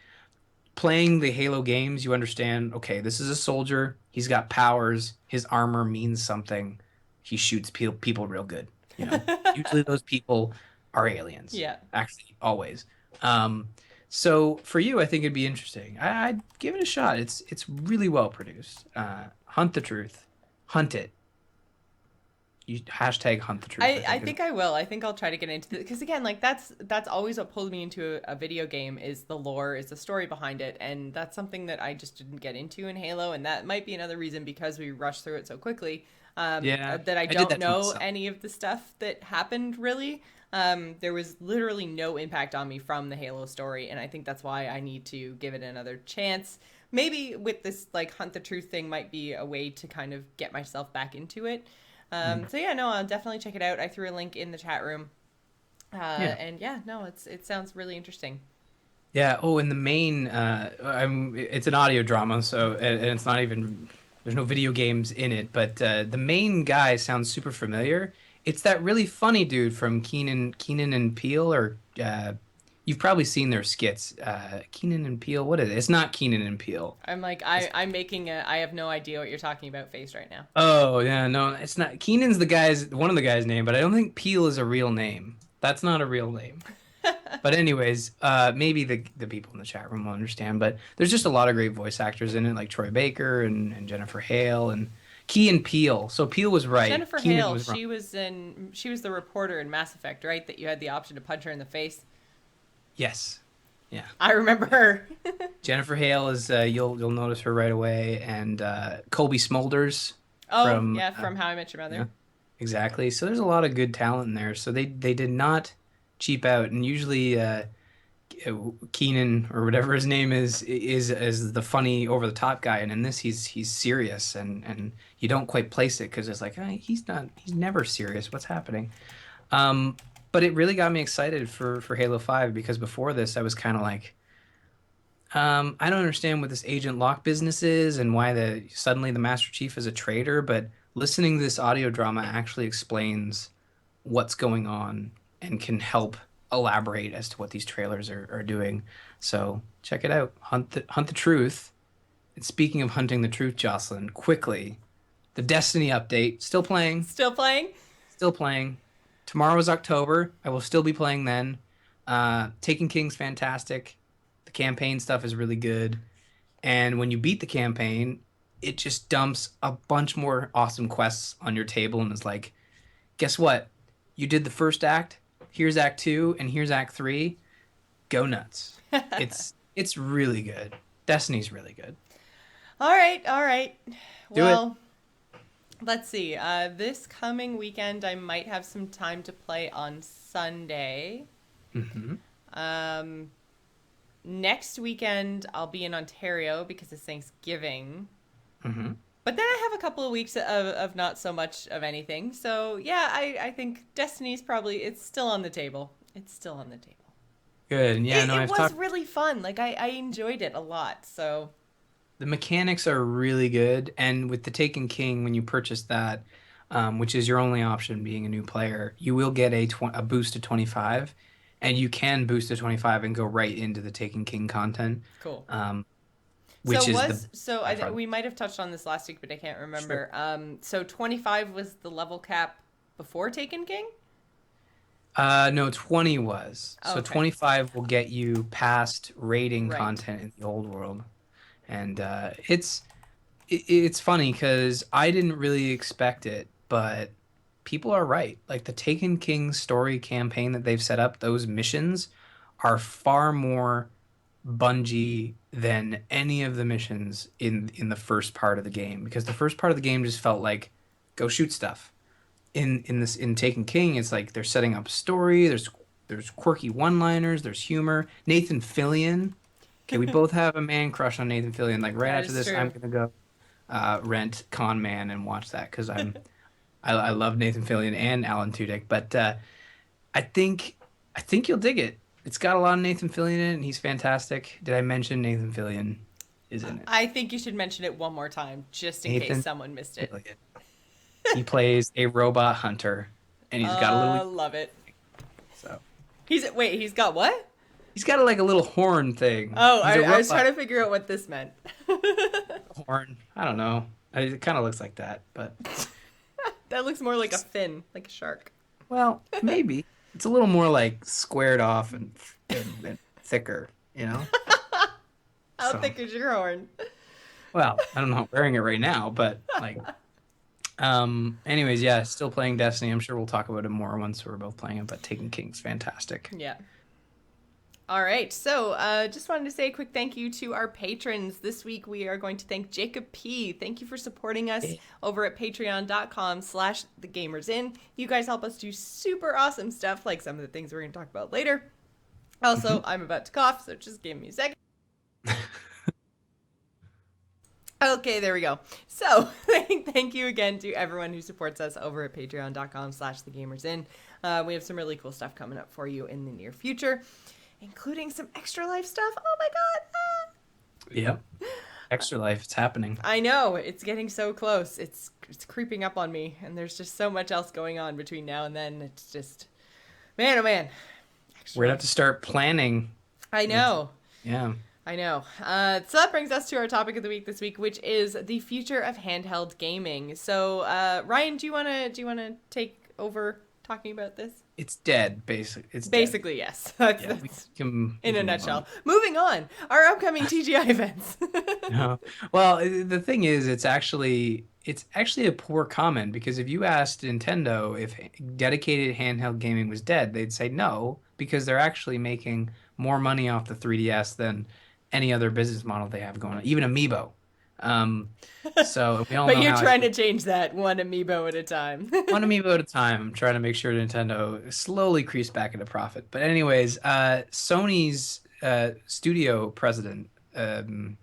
playing the Halo games, you understand, okay, this is a soldier, he's got powers, his armor means something. He shoots people real good, you know. Usually those people are aliens. Yeah. Actually, always. Um, so for you, I think it'd be interesting. I'd give it a shot. It's really well produced. Hunt the Truth, hunt it. You hashtag Hunt the Truth. I think I will. I think I'll try to get into it because again, like that's always what pulled me into a video game is the lore, is the story behind it, and that's something that I just didn't get into in Halo, and that might be another reason because we rushed through it so quickly. Yeah, That I I did don't that to know myself. any of the stuff that happened really. There was literally no impact on me from the Halo story, and I think that's why I need to give it another chance. Maybe with this like Hunt the Truth thing might be a way to kind of get myself back into it. Mm. So yeah, no, I'll definitely check it out. I threw a link in the chat room, Yeah. and yeah, no, it sounds really interesting. Yeah. Oh, and the main, it's an audio drama, so and it's not even there's no video games in it, but the main guy sounds super familiar. It's that really funny dude from Keenan and Peele, or you've probably seen their skits. Keenan and Peele, what is it? It's not Keenan and Peele. I'm like I'm making a I have no idea what you're talking about face right now. Oh yeah, no, it's not. Keenan's one of the guy's name, but I don't think Peele is a real name. That's not a real name. But anyways, maybe the people in the chat room will understand. But there's just a lot of great voice actors in it, like Troy Baker and Jennifer Hale and Key and Peele. So Peele was right. Jennifer Keenan Hale, was wrong. she was the reporter in Mass Effect, right? That you had the option to punch her in the face. Yes. Yeah. I remember her. Jennifer Hale is you'll notice her right away, and Colby Smulders. Oh, from yeah, from How I Met Your yeah, Mother. exactly. So there's a lot of good talent in there. So they did not cheap out, and usually Keenan or whatever his name is the funny over the top guy, and in this he's serious, and you don't quite place it because it's like he's never serious. What's happening? Um, but it really got me excited for Halo 5 because before this I was kind of like, I don't understand what this Agent Locke business is and why suddenly the Master Chief is a traitor, but listening to this audio drama actually explains what's going on and can help elaborate as to what these trailers are doing. So check it out. Hunt the truth. And speaking of hunting the truth, Jocelyn, quickly, the Destiny update. Still playing. Still playing? Still playing. Tomorrow is October. I will still be playing then. Taken King's fantastic. The campaign stuff is really good. And when you beat the campaign, it just dumps a bunch more awesome quests on your table and is like, guess what? You did the first act. Here's Act 2 and here's Act 3. Go nuts. It's really good. Destiny's really good. All right, all right. Do Well, let's see. This coming weekend, I might have some time to play on Sunday. Mm-hmm. Next weekend, I'll be in Ontario because it's Thanksgiving. Mm-hmm. But then I have a couple of weeks of not so much of anything. So, yeah, I think Destiny's probably, it's still on the table. It's still on the table. Good. Yeah, It, no, it I've was talked. really fun. Like, I enjoyed it a lot. So, The mechanics are really good, and with the Taken King, when you purchase that, which is your only option being a new player, you will get a boost to 25, and you can boost to 25 and go right into the Taken King content, cool. um, So which is the by far. we might have touched on this last week, but I can't Sure. remember. So 25 was the level cap before Taken King? No, 20 was. Oh, So okay. 25 will get you past raiding Right. content in the old world. And it's funny because I didn't really expect it, but people are right. Like the Taken King story campaign that they've set up, those missions are far more Bungie than any of the missions in the first part of the game because the first part of the game just felt like go shoot stuff. In Taken King, it's like they're setting up a story. There's quirky one-liners. There's humor. Nathan Fillion. Okay, we both have a man crush on Nathan Fillion. Like right That after is this, I'm true. gonna go rent Con Man and watch that because I love Nathan Fillion and Alan Tudyk. But I think I think you'll dig it. It's got a lot of Nathan Fillion in it, and he's fantastic. Did I mention Nathan Fillion is in it? I think you should mention it one more time, just in case Nathan someone missed it. Fillion. He plays a robot hunter, and he's got a little. Love it. So He's got what? he's got like a little horn thing. Oh, He's a I was trying robot to figure out what this meant. horn. I don't know. It kind of looks like that, but That looks more like a fin, like a shark. well, maybe it's a little more like squared off and thicker, you know. How So, thick is your horn? well, I don't know. I'm wearing it right now, but like, anyways, yeah, still playing Destiny. I'm sure we'll talk about it more once we're both playing it. But Taken King's fantastic. Yeah. All right. So, just wanted to say a quick thank you to our patrons. This week, we are going to thank Jacob P. Thank you for supporting us over at patreon.com/thegamersin. You guys help us do super awesome stuff, like some of the things we're going to talk about later. Also, I'm about to cough, so just give me a second. Okay, there we go. So, thank you again to everyone who supports us over at patreon.com/thegamersin. We have some really cool stuff coming up for you in the near future, including some extra life stuff. Oh my god! Yep. Extra life, it's happening. I know, it's getting so close. It's creeping up on me, and there's just so much else going on between now and then. It's just, man, oh man. Extra We're gonna have life. to start planning. I know. Yeah. I know. So that brings us to our topic of the week this week, which is the future of handheld gaming. So, Ryan, do you wanna take over talking about this? It's dead, basically. It's dead. Basically, yes. That's, Yeah, we that's can in a move nutshell. on. Moving on, our upcoming TGI events. No. Well, the thing is, it's actually a poor comment because if you asked Nintendo if dedicated handheld gaming was dead, they'd say no because they're actually making more money off the 3DS than any other business model they have going on. Even Amiibo. Um, so we all But know you're how I trying feel. to change that one amiibo at a time. One amiibo at a time. I'm trying to make sure Nintendo slowly creeps back into profit. But anyways, Sony's studio president, Shuhei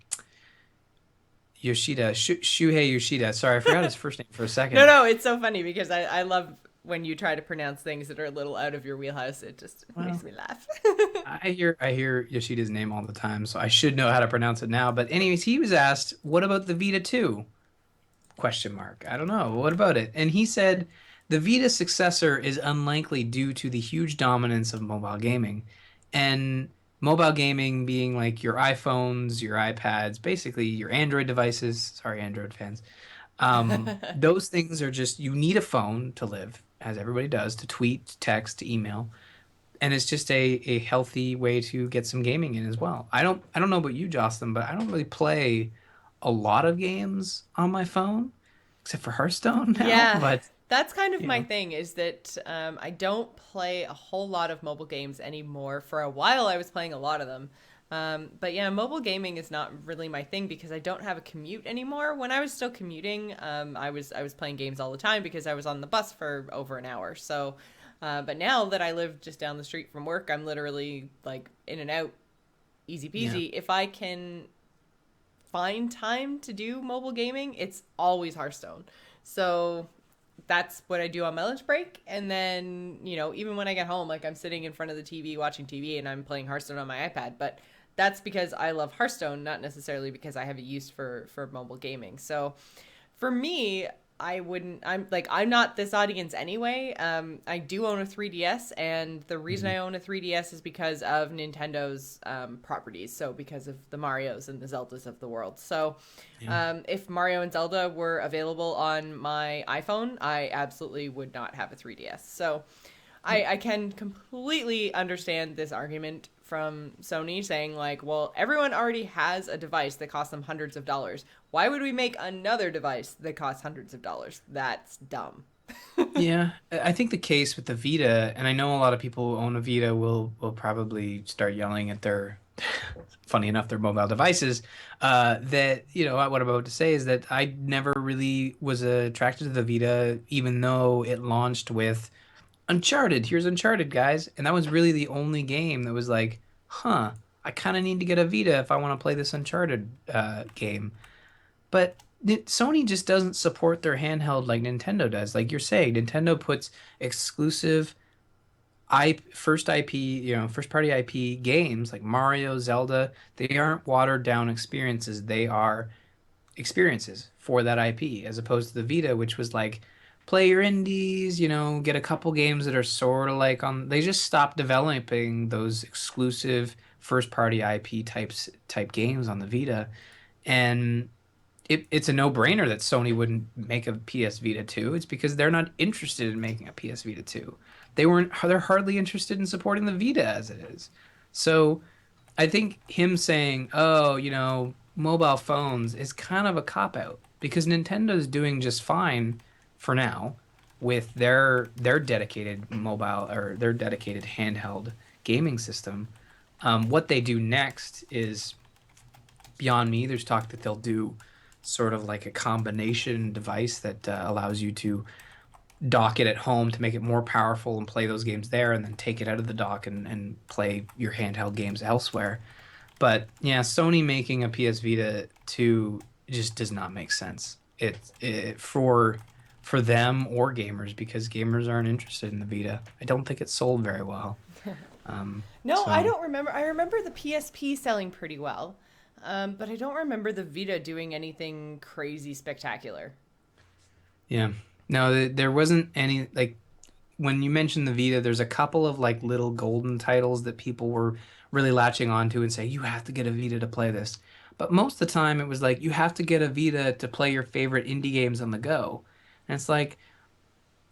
Yoshida. Sorry, I forgot his first name for a No, second. no, it's so funny because I love when you try to pronounce things that are a little out of your wheelhouse. It just makes Well, me laugh. I hear Yoshida's name all the time, so I should know how to pronounce it now. But anyways, he was asked, "What about the Vita 2?" Question mark. I don't know. What about it? And he said, "The Vita successor is unlikely due to the huge dominance of mobile gaming, and mobile gaming being like your iPhones, your iPads, basically your Android devices. Sorry, Android fans. Those things are just you need a phone to live, as everybody does, to tweet, to text, to email." And it's just a healthy way to get some gaming in as well. I don't know about you, Jocelyn, but I don't really play a lot of games on my phone, except for Hearthstone now. Yeah, But that's kind of you my know, thing is that I don't play a whole lot of mobile games anymore. For a while, I was playing a lot of them. But yeah, mobile gaming is not really my thing because I don't have a commute anymore. When I was still commuting, I was playing games all the time because I was on the bus for over an hour. So, but now that I live just down the street from work, I'm literally like in and out, easy yeah, peasy. If I can find time to do mobile gaming, it's always Hearthstone. So that's what I do on my lunch break. And then, even when I get home, like I'm sitting in front of the TV watching TV and I'm playing Hearthstone on my iPad. But that's because I love Hearthstone, not necessarily because I have it used for mobile gaming. So for me, I wouldn't. I'm not this audience anyway. I do own a 3DS, and the reason mhm, I own a 3DS is because of Nintendo's properties. So because of the Mario's and the Zeldas of the world. So yeah. if Mario and Zelda were available on my iPhone, I absolutely would not have a 3DS. So I can completely understand this argument from Sony saying, like, well, everyone already has a device that costs them hundreds of dollars. Why would we make another device that costs hundreds of dollars? That's dumb. Yeah, I think the case with the Vita, and I know a lot of people who own a Vita will probably start yelling at their, funny enough, their mobile devices. That what I'm about to say is that I never really was attracted to the Vita, even though it launched with Uncharted. Here's Uncharted, guys, and that was really the only game that was like, huh, I kind of need to get a Vita if I want to play this Uncharted game. But Sony just doesn't support their handheld like Nintendo does. Like you're saying, Nintendo puts exclusive first IP, first party IP games like Mario, Zelda. They aren't watered down experiences. They are experiences for that IP, as opposed to the Vita, which was like play your indies, get a couple games that are sort of like on. They just stopped developing those exclusive first party IP type games on the Vita, and it's a no-brainer that Sony wouldn't make a PS Vita 2. It's because they're not interested in making a PS Vita 2. They're hardly interested in supporting the Vita as it is. So I think him saying, "Oh, mobile phones" is kind of a cop out because Nintendo's doing just fine for now with their dedicated mobile or their dedicated handheld gaming system. What they do next is beyond me. There's talk that they'll do sort of like a combination device that allows you to dock it at home to make it more powerful and play those games there, and then take it out of the dock and play your handheld games elsewhere. But yeah, Sony making a PS Vita 2 just does not make sense. For them or gamers because gamers aren't interested in the Vita. I don't think it sold very well. No, I So don't remember. I remember the PSP selling pretty well, but I don't remember the Vita doing anything crazy spectacular. yeah, no, there wasn't any like when you mentioned the Vita, there's a couple of like little golden titles that people were really latching onto and say, you have to get a Vita to play this. But most of the time it was like, you have to get a Vita to play your favorite indie games on the go. And it's like,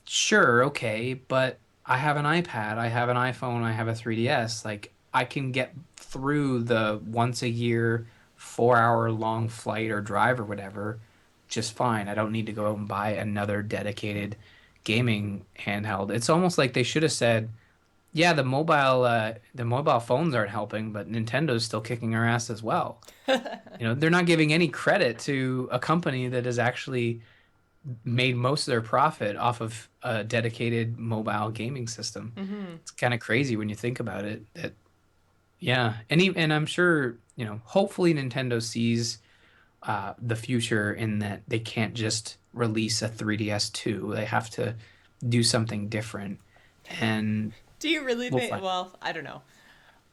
sure, okay, but I have an iPad, I have an iPhone, I have a 3DS. Like, I can get through the once a year, 4 hour long flight or drive or whatever just fine. I don't need to go out and buy another dedicated gaming handheld. It's almost like they should have said, yeah, the mobile phones aren't helping, but Nintendo's still kicking our ass as well. You know, they're not giving any credit to a company that has actually made most of their profit off of a dedicated mobile gaming system. Hmm. It's kind of crazy when you think about it. That yeah, and I'm sure, you know, hopefully Nintendo sees the future in that they can't just release a 3DS 2. They have to do something different, and Do you really we'll think? find. Well, I don't know.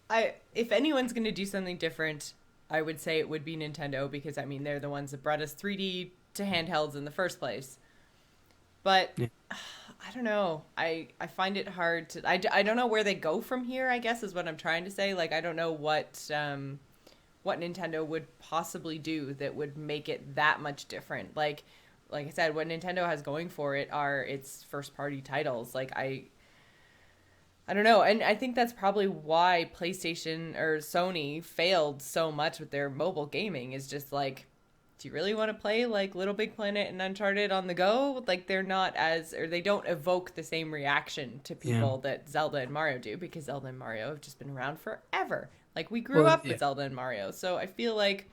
I if anyone's going to do something different, I would say it would be Nintendo because I mean they're the ones that brought us 3D to handhelds in the first place. But Yeah. I don't know. I find it hard to. I don't know where they go from here. I guess is what I'm trying to say. Like I don't know what Nintendo would possibly do that would make it that much different. Like I said, what Nintendo has going for it are its first party titles. Like I don't know. And I think that's probably why PlayStation or Sony failed so much with their mobile gaming is just like, do you really want to play like Little Big Planet and Uncharted on the go? Like they're not as, or they don't evoke the same reaction to Yeah. people that Zelda and Mario do because Zelda and Mario have just been around forever. Like we grew Well, up yeah. with Zelda and Mario. So I feel like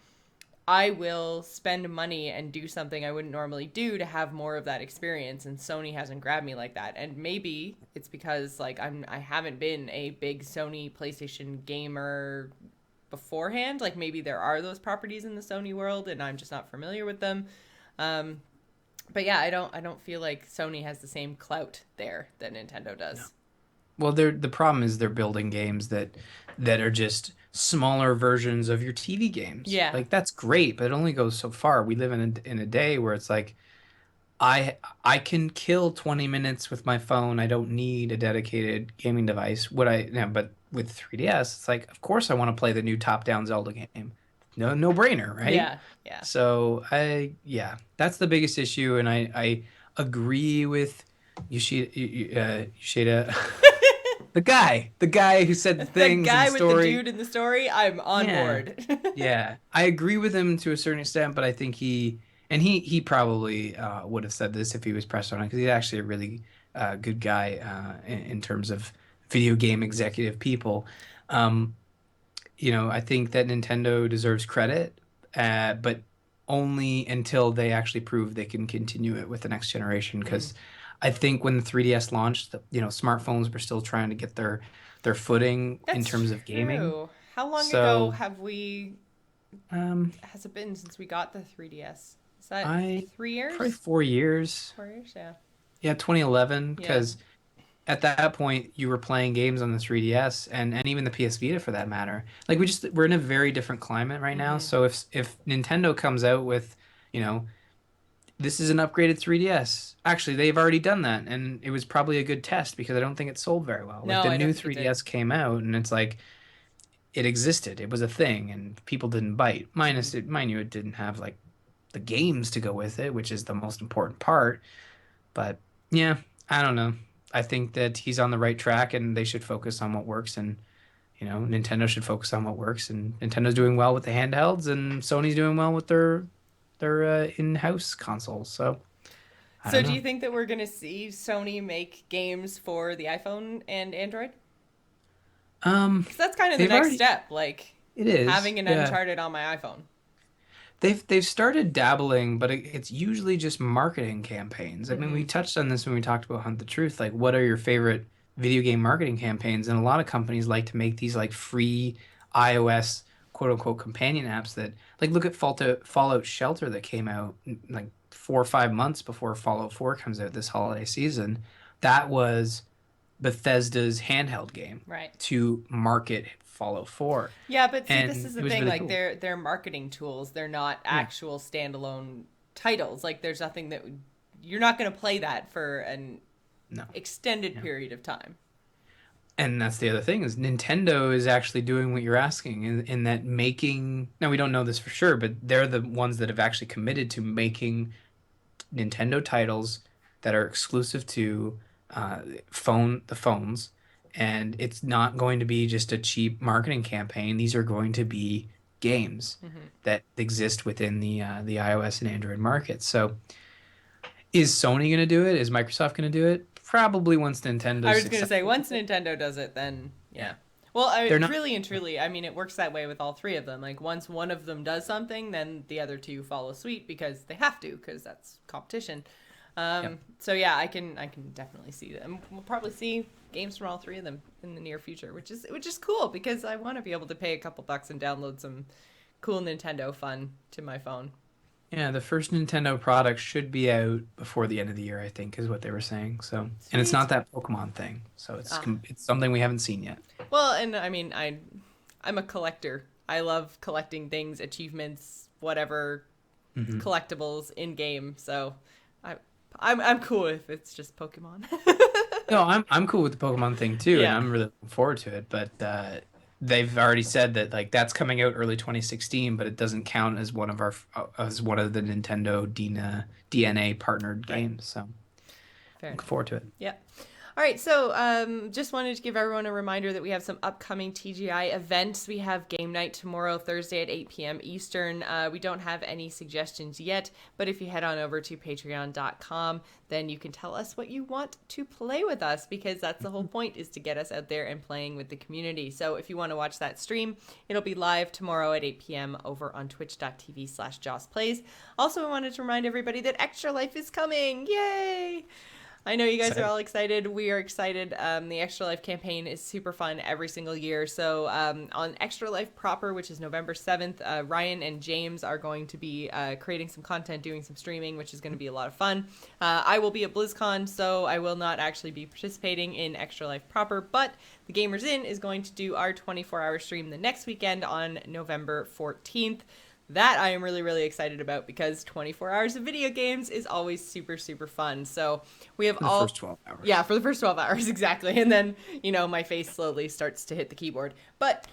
I will spend money and do something I wouldn't normally do to have more of that experience, and Sony hasn't grabbed me like that. And maybe it's because like I haven't been a big Sony PlayStation gamer beforehand. Like maybe there are those properties in the Sony world and I'm just not familiar with them. Um but yeah, I don't feel like Sony has the same clout there that Nintendo does. Well, the problem is they're building games that are just smaller versions of your TV games. Yeah. Like that's great, but it only goes so far. We live in a day where it's like I can kill 20 minutes with my phone. I don't need a dedicated gaming device. Yeah, but with 3DS, it's like, of course I want to play the new top-down Zelda game. No brainer, right? Yeah. Yeah. So yeah, that's the biggest issue, and I agree with Yoshida, the guy who said the The things in the guy with the story. dude in the story, I'm on Yeah. board. Yeah, I agree with him to a certain extent, but I think he probably would have said this if he was pressed on it because he's actually a really good guy in terms of video game executive people. Um, you know, I think that Nintendo deserves credit, but only until they actually prove they can continue it with the next generation. Mm. Because I think when the 3DS launched, you know, smartphones were still trying to get their footing in That's terms of gaming. true. How long ago So, have we um, has it been since we got the 3DS? Is that I 3 years? probably 4 years. 4 years, yeah. Yeah, 2011. Yeah. Because at that point you were playing games on the 3DS and even the PS Vita for that matter. Like we're in a very different climate right now. Mm-hmm. So if Nintendo comes out with, you know, this is an upgraded 3DS. Actually, they've already done that and it was probably a good test because I don't think it sold very well. Like No, the I don't new think it did. 3DS came out and it's like it existed. It was a thing and people didn't bite. Mm-hmm. Minus it, mind you, it didn't have like the games to go with it, which is the most important part. But yeah, I don't know. I think that he's on the right track and they should focus on what works and you know, Nintendo should focus on what works and Nintendo's doing well with the handhelds and Sony's doing well with their in-house consoles. So, I So don't do know. you think that we're going to see Sony make games for the iPhone and Android? Um Because that's kind of the they've next already step, like it is. having an Yeah. Uncharted on my iPhone. They've started dabbling, but it's usually just marketing campaigns. I mean, Mm-hmm. we touched on this when we talked about Hunt the Truth. Like, what are your favorite video game marketing campaigns? And a lot of companies like to make these like free iOS quote unquote companion apps that like look at Fallout Shelter that came out like 4 or 5 months before Fallout 4 comes out this holiday season. That was Bethesda's handheld game Right. to market Fallout 4. Yeah, but see, this And is it the was thing. really Like, cool. they're marketing tools. They're not Yeah. actual standalone titles. Like, there's nothing that you're not going to play that for an No. extended Yeah. period of time. And that's the other thing is Nintendo is actually doing what you're asking in that making now we don't know this for sure, but they're the ones that have actually committed to making Nintendo titles that are exclusive to the phones, and it's not going to be just a cheap marketing campaign. These are going to be games Hmm. that exist within the iOS and Android market. So is Sony going to do it? Is Microsoft going to do it? probably once Nintendo. I was going to say, once Nintendo does it, then yeah. Well, really and truly, I mean, it works that way with all three of them. Like, once one of them does something, then the other two follow suit because they have to, because that's competition. So yeah, I can definitely see that. And we'll probably see games from all three of them in the near future, which is cool because I want to be able to pay a couple bucks and download some cool Nintendo fun to my phone. Yeah, the first Nintendo product should be out before the end of the year, I think, is what they were saying. So, Sweet. And it's not that Pokemon thing, so it's something we haven't seen yet. Well, and I mean, I'm a collector. I love collecting things, achievements, whatever, collectibles in game. So, I'm cool if it's just Pokemon. No, I'm cool with the Pokemon thing too, Yeah. and I'm really looking forward to it. But they've already said that like that's coming out early 2016, but it doesn't count as one of the Nintendo DNA partnered games. So looking forward to it. Yeah. All right, so just wanted to give everyone a reminder that we have some upcoming TGI events. We have game night tomorrow, Thursday at 8 p.m. Eastern. We don't have any suggestions yet, but if you head on over to patreon.com, then you can tell us what you want to play with us, because that's the whole point, is to get us out there and playing with the community. So if you want to watch that stream, it'll be live tomorrow at 8 p.m. over on twitch.tv/JossPlays. Also, I wanted to remind everybody that Extra Life is coming. Yay! I know you guys are all excited. We are excited. The Extra Life campaign is super fun every single year. So on Extra Life proper, which is November 7th, Ryan and James are going to be creating some content, doing some streaming, which is going to be a lot of fun. I will be at BlizzCon, so I will not actually be participating in Extra Life proper, but the Gamers Inn is going to do our 24-hour stream the next weekend on November 14th. That I am really, really excited about, because 24 hours of video games is always super, super fun. So we have For the first 12 hours. Yeah, for the first 12 hours, exactly. And then, my face slowly starts to hit the keyboard. But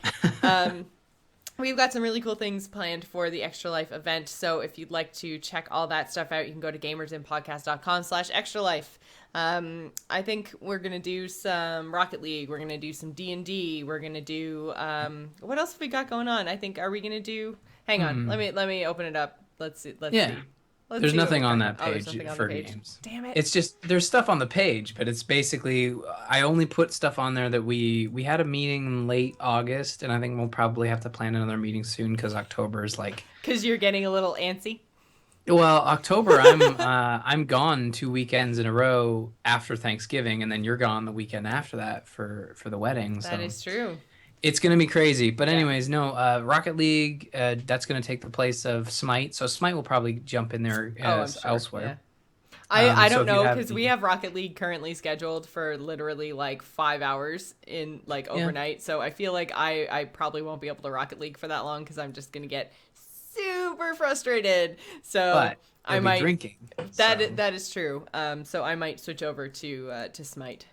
we've got some really cool things planned for the Extra Life event. So if you'd like to check all that stuff out, you can go to gamersinpodcast.com/extralife. I think we're going to do some Rocket League. We're going to do some D&D. We're going to do, what else have we got going on? Are we going to do... Hang on, let me open it up. Let's see. There's nothing on that page for games. Damn it! It's just there's stuff on the page, but it's basically I only put stuff on there that we had a meeting in late August, and I think we'll probably have to plan another meeting soon because October is like. Because you're getting a little antsy. Well, October I'm gone 2 weekends in a row after Thanksgiving, and then you're gone the weekend after that for the wedding. That is true. It's going to be crazy. But anyways, no, Rocket League, that's going to take the place of Smite. So Smite will probably jump in there elsewhere. Yeah. I don't know, because we have Rocket League currently scheduled for literally like 5 hours in like overnight. So I feel like I probably won't be able to Rocket League for that long, because I'm just going to get super frustrated. So but I might be drinking. That is true. So I might switch over to Smite.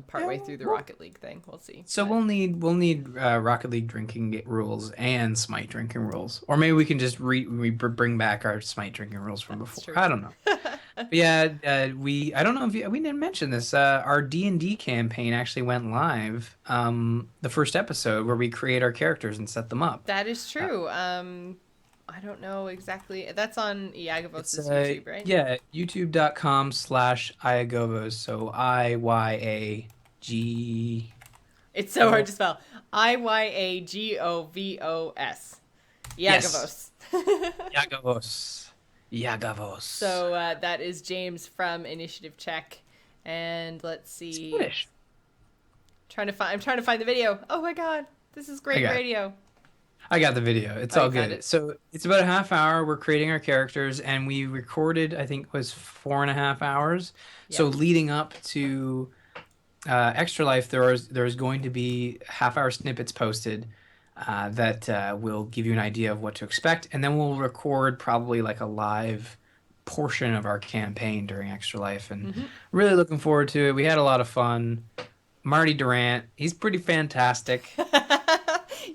Partway through the Rocket League thing, we'll see. So we'll need Rocket League drinking rules and Smite drinking rules, or maybe we can just bring back our Smite drinking rules from before. True. I don't know. But yeah, I don't know if we didn't mention this. Our D&D campaign actually went live. The first episode where we create our characters and set them up. That is true. I don't know exactly. That's on Iagavos' YouTube, right? Yeah, youtube.com/Iagavos. So IYAG. It's so hard to spell. IYAGOVOS. Iagavos. Iagavos. So that is James from Initiative Check. And let's see. Swedish. I'm trying to find the video. Oh my god. This is great radio. I got the video. It's all good. So it's about a half hour. We're creating our characters, and we recorded, I think it was 4.5 hours. Yep. So leading up to Extra Life, there's going to be half-hour snippets posted that will give you an idea of what to expect, and then we'll record probably like a live portion of our campaign during Extra Life, and really looking forward to it. We had a lot of fun. Marty Durant, he's pretty fantastic.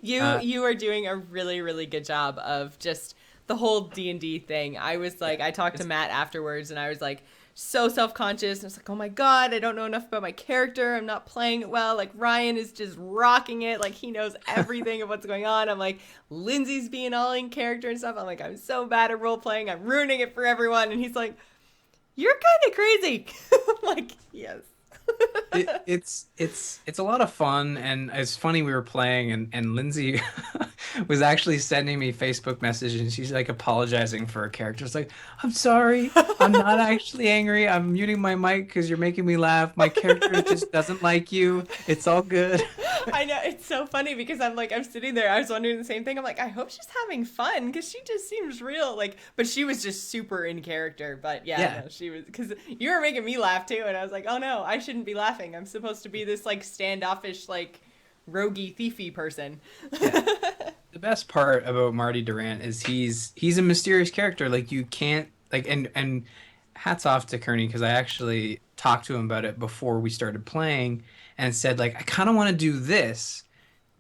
You are doing a really, really good job of just the whole D&D thing. I was like, I talked to Matt afterwards, and I was like so self-conscious. I was like, oh my god, I don't know enough about my character. I'm not playing it well. Like, Ryan is just rocking it. Like, he knows everything of what's going on. I'm like, Lindsay's being all in character and stuff. I'm like, I'm so bad at role-playing. I'm ruining it for everyone. And he's like, you're kind of crazy. I'm like, yes. It's a lot of fun, and it's funny. We were playing, and Lindsay was actually sending me Facebook messages, and she's like apologizing for her character. It's like, I'm sorry, I'm not actually angry. I'm muting my mic because you're making me laugh. My character just doesn't like you. It's all good. I know, it's so funny because I'm sitting there. I was wondering the same thing. I'm like, I hope she's having fun because she just seems real. Like, but she was just super in character. But yeah, Yeah. no, she was, because you were making me laugh too, and I was like, oh no, I shouldn't be laughing. I'm supposed to be this like standoffish, like roguey, thiefy person. Yeah. The best part about Marty Durant is he's a mysterious character. Like you can't like and hats off to Kearney because I actually talked to him about it before we started playing and said like I kind of want to do this.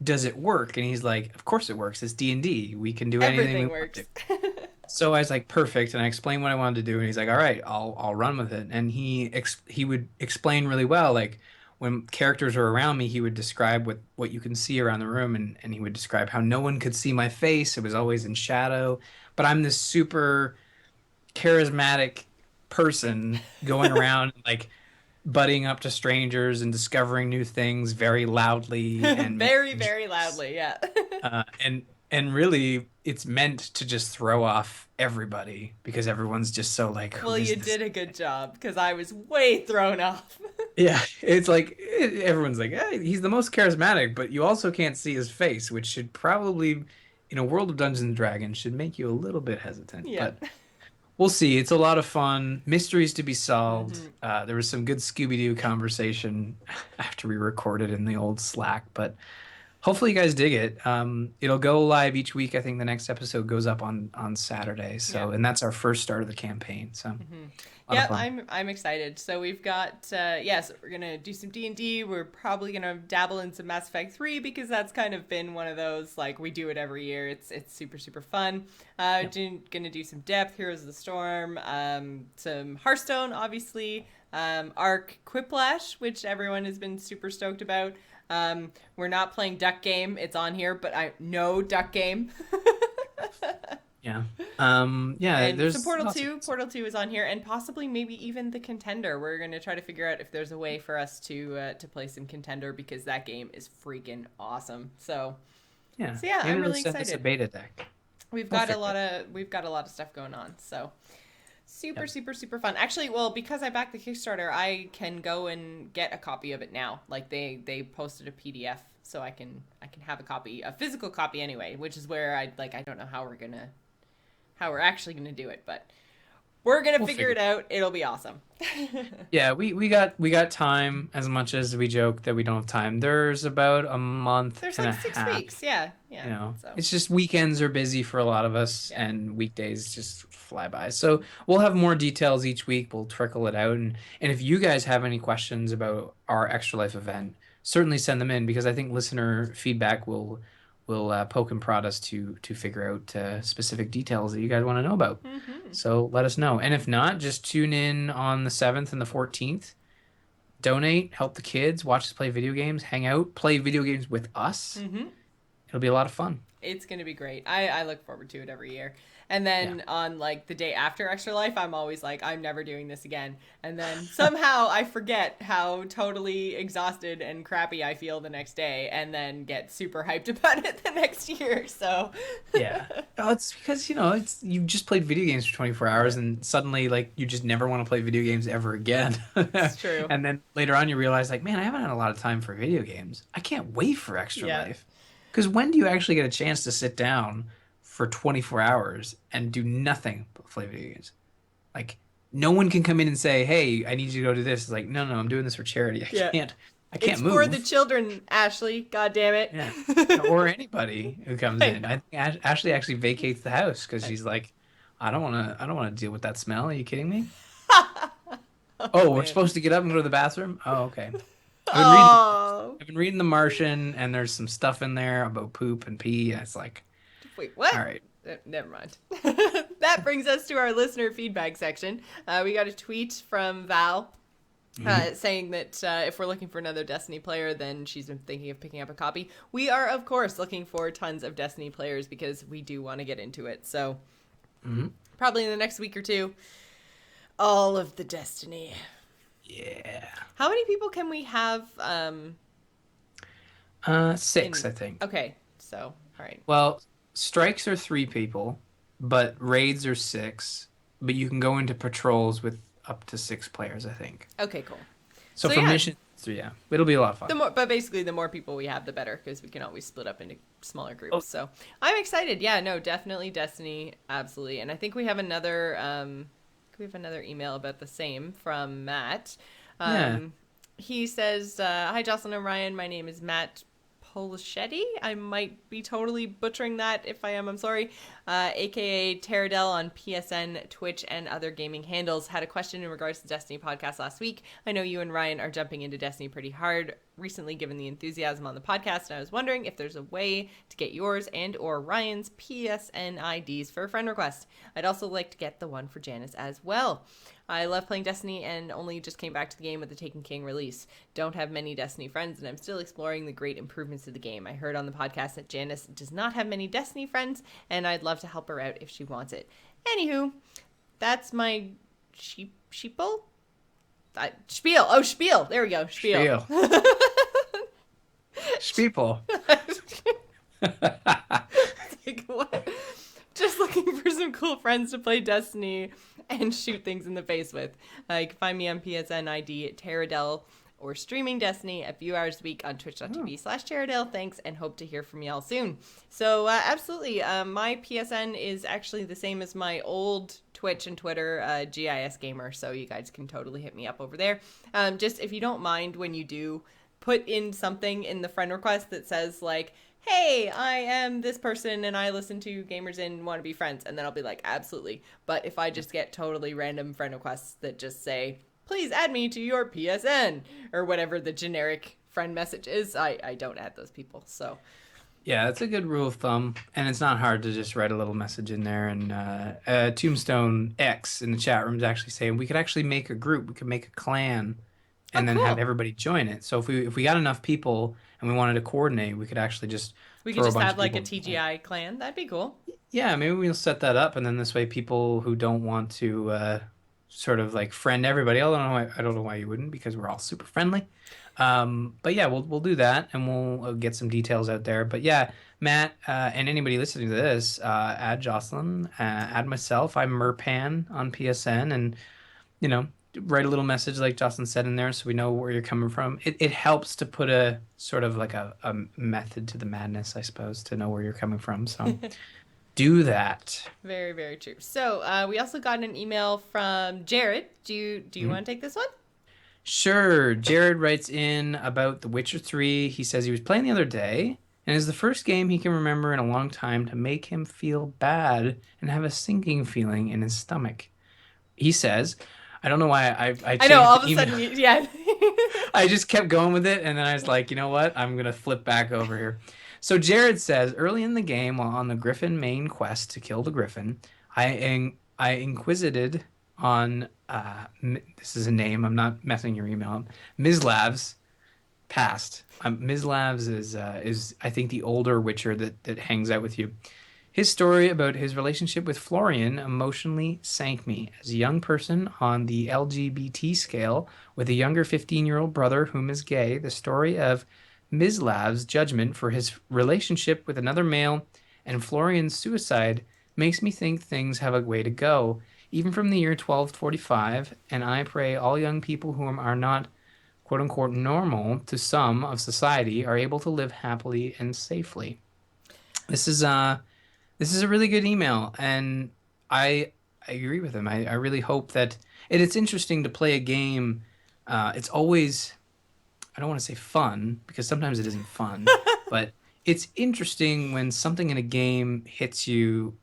Does it work? And he's like, of course it works. It's D&D. We can do anything we Everything want to. works. So I was like, perfect, and I explained what I wanted to do, and he's like, all right, I'll run with it. And he would explain really well, like when characters are around me, he would describe what you can see around the room, and he would describe how no one could see my face. It was always in shadow, but I'm this super charismatic person going around like buddying up to strangers and discovering new things very loudly and Very, very loudly, yeah. and really it's meant to just throw off everybody because everyone's just so like who Well, is you this? did a good job because I was way thrown off. Yeah, it's like everyone's like hey, he's the most charismatic, but you also can't see his face, which should probably in a world of Dungeons and Dragons should make you a little bit hesitant, Yeah. but we'll see. It's a lot of fun. Mysteries to be solved. Hmm. There was some good Scooby-Doo conversation after we recorded in the old Slack, but hopefully you guys dig it. It'll go live each week. I think the next episode goes up on Saturday. Yeah. So, and that's our first start of the campaign. So, a lot of Yeah, fun. I'm excited. So we've got yes, we're gonna do some D&D. We're probably gonna dabble in some Mass Effect 3 because that's kind of been one of those like we do it every year. It's super super fun. Gonna do some Depth, Heroes of the Storm, some Hearthstone, obviously, Arc Quiplash, which everyone has been super stoked about. We're not playing Duck Game. It's on here, but I know Duck Game. Yeah. Yeah, And there's some Portal lots 2. of Portal 2 is on here, and possibly maybe even the Contender. We're going to try to figure out if there's a way for us to play some Contender because that game is freaking awesome. So yeah. yeah, Maybe I'm they'll really send us a excited. beta deck. We've We'll got a figure lot it of stuff going on. So super Yep. super super fun. Actually, well, because I backed the Kickstarter, I can go and get a copy of it now. Like they posted a PDF, so I can have a copy, a physical copy anyway, which is where I don't know how we're actually gonna do it, but we're gonna We'll figure figure it out. It'll be awesome. Yeah, we got time as much as we joke that we don't have time. There's about a month There's and a like 6 weeks. half. Yeah, You yeah. know, So it's just weekends are busy for a lot of us yeah. and weekdays just fly by. So we'll have more details each week. We'll trickle it out. And if you guys have any questions about our Extra Life event, certainly send them in because I think listener feedback will poke and prod us to figure out specific details that you guys want to know about. Mm-hmm. So let us know. And if not, just tune in on the 7th and the 14th. Donate, help the kids, watch us play video games, hang out, play video games with us. Mm-hmm. It'll be a lot of fun. It's gonna be great. I look forward to it every year. And Yeah. then on like the day after Extra Life, I'm always like, I'm never doing this again. And then somehow I forget how totally exhausted and crappy I feel the next day, and then get super hyped about it the next year. So Yeah. Oh, it's because, it's you've just played video games for 24 hours and suddenly like you just never want to play video games ever again. it's true. And then later on you realize like, man, I haven't had a lot of time for video games. I can't wait for Extra Yeah. Life. Because when do you actually get a chance to sit down for 24 hours and do nothing but play video games? Like no one can come in and say, "Hey, I need you to go do this." It's like, "No, no, I'm doing this for charity. Yeah. I can't It's move." for the children, Ashley. God damn it. Yeah. Or anybody who comes in. I think Ashley actually vacates the house because she's like, I don't want to deal with that smell. Are you kidding me? Oh, we're man. supposed to get up and go to the bathroom? Oh, okay. Oh. I've been reading The Martian, and there's some stuff in there about poop and pee, and it's like, Wait, what? all right. Never mind. That brings us to our listener feedback section. We got a tweet from Val saying that if we're looking for another Destiny player, then she's been thinking of picking up a copy. We are, of course, looking for tons of Destiny players because we do want to get into it. So probably in the next week or two, all of the Destiny. Yeah. How many people can we have? 6, I think. Okay, so all right. Well, strikes are 3 people, but raids are 6. But you can go into patrols with up to 6 players, I think. Okay, cool. So So for yeah, missions, so yeah, it'll be a lot of the fun. more, but basically, the more people we have, the better, because we can always split up into smaller Oh, groups. So I'm excited. Yeah, no, definitely Destiny, absolutely. And I think we have another email about the same from Matt. yeah. He says, "Hi Jocelyn and Ryan, my name is Matt Polschetti. I might be totally butchering that. If I am, I'm sorry. AKA Terradell on PSN, Twitch, and other gaming handles. Had a question in regards to Destiny podcast last week. I know you and Ryan are jumping into Destiny pretty hard recently, given the enthusiasm on the podcast, and I was wondering if there's a way to get yours and or Ryan's PSN IDs for a friend request. I'd also like to get the one for Janice as well. I love playing Destiny and only just came back to the game with the Taken King release. Don't have many Destiny friends, and I'm still exploring the great improvements to the game. I heard on the podcast that Janice does not have many Destiny friends, and I'd love to help her out if she wants it. Anywho, that's my sheeple? Spiel. Oh, spiel. There we go. Spiel. Spiel. Spiel. Like, what? Just looking for some cool friends to play Destiny and shoot things in the face with. You can find me on PSN ID at Terradell or streaming Destiny a few hours a week on twitch.tv/Terradell. Thanks, and hope to hear from y'all soon. So, absolutely. My PSN is actually the same as my old Twitch and Twitter, GIS Gamer, so you guys can totally hit me up over there. Just if you don't mind when you do, put in something in the friend request that says, like, hey, I am this person and I listen to Gamers and want to be friends. And then I'll be like, absolutely. But if I just get totally random friend requests that just say, please add me to your PSN or whatever the generic friend message is, I don't add those people. So Yeah, that's a good rule of thumb, and it's not hard to just write a little message in there. And Tombstone X in the chat room is actually saying we could actually make a group, we could make a clan, oh, and then have cool. everybody join it. So if we got enough people and we wanted to coordinate, we could actually just We could throw a just bunch have of like a people. TGI clan. That'd be cool. Yeah, maybe we'll set that up, and then this way, people who don't want to sort of like friend everybody, I don't know why you wouldn't, because we're all super friendly. But yeah, we'll do that, and we'll get some details out there. But yeah, Matt, and anybody listening to this, add Jocelyn, add myself. I'm Merpan on PSN, and you know, write a little message like Jocelyn said in there, so we know where you're coming from. It helps to put a sort of like a method to the madness, I suppose, to know where you're coming from. So do that. Very, very true. So we also got an email from Jared. Do you Mhm. want to take this one? Sure. Jared writes in about The Witcher 3. He says he was playing the other day, and it's the first game he can remember in a long time to make him feel bad and have a sinking feeling in his stomach. He says, I don't know why I I know, changed all of the a email. sudden, yeah. I just kept going with it, and then I was like, you know what? I'm gonna flip back over here. So Jared says, early in the game, while on the Griffin main quest to kill the Griffin, I inquisited on this is a name. I'm not messing your email up. Mizlav's past. Mizlav's is I think the older Witcher that hangs out with you. His story about his relationship with Florian emotionally sank me. As a young person on the LGBT scale with a younger 15-year-old brother whom is gay, the story of Mislav's judgment for his relationship with another male and Florian's suicide makes me think things have a way to go, even from the year 1245, and I pray all young people who are not quote unquote normal to some of society are able to live happily and safely. This is this is a really good email, and I agree with him. I really hope that and it's interesting to play a game. It's always I don't want to say fun because sometimes it isn't fun, but it's interesting when something in a game hits you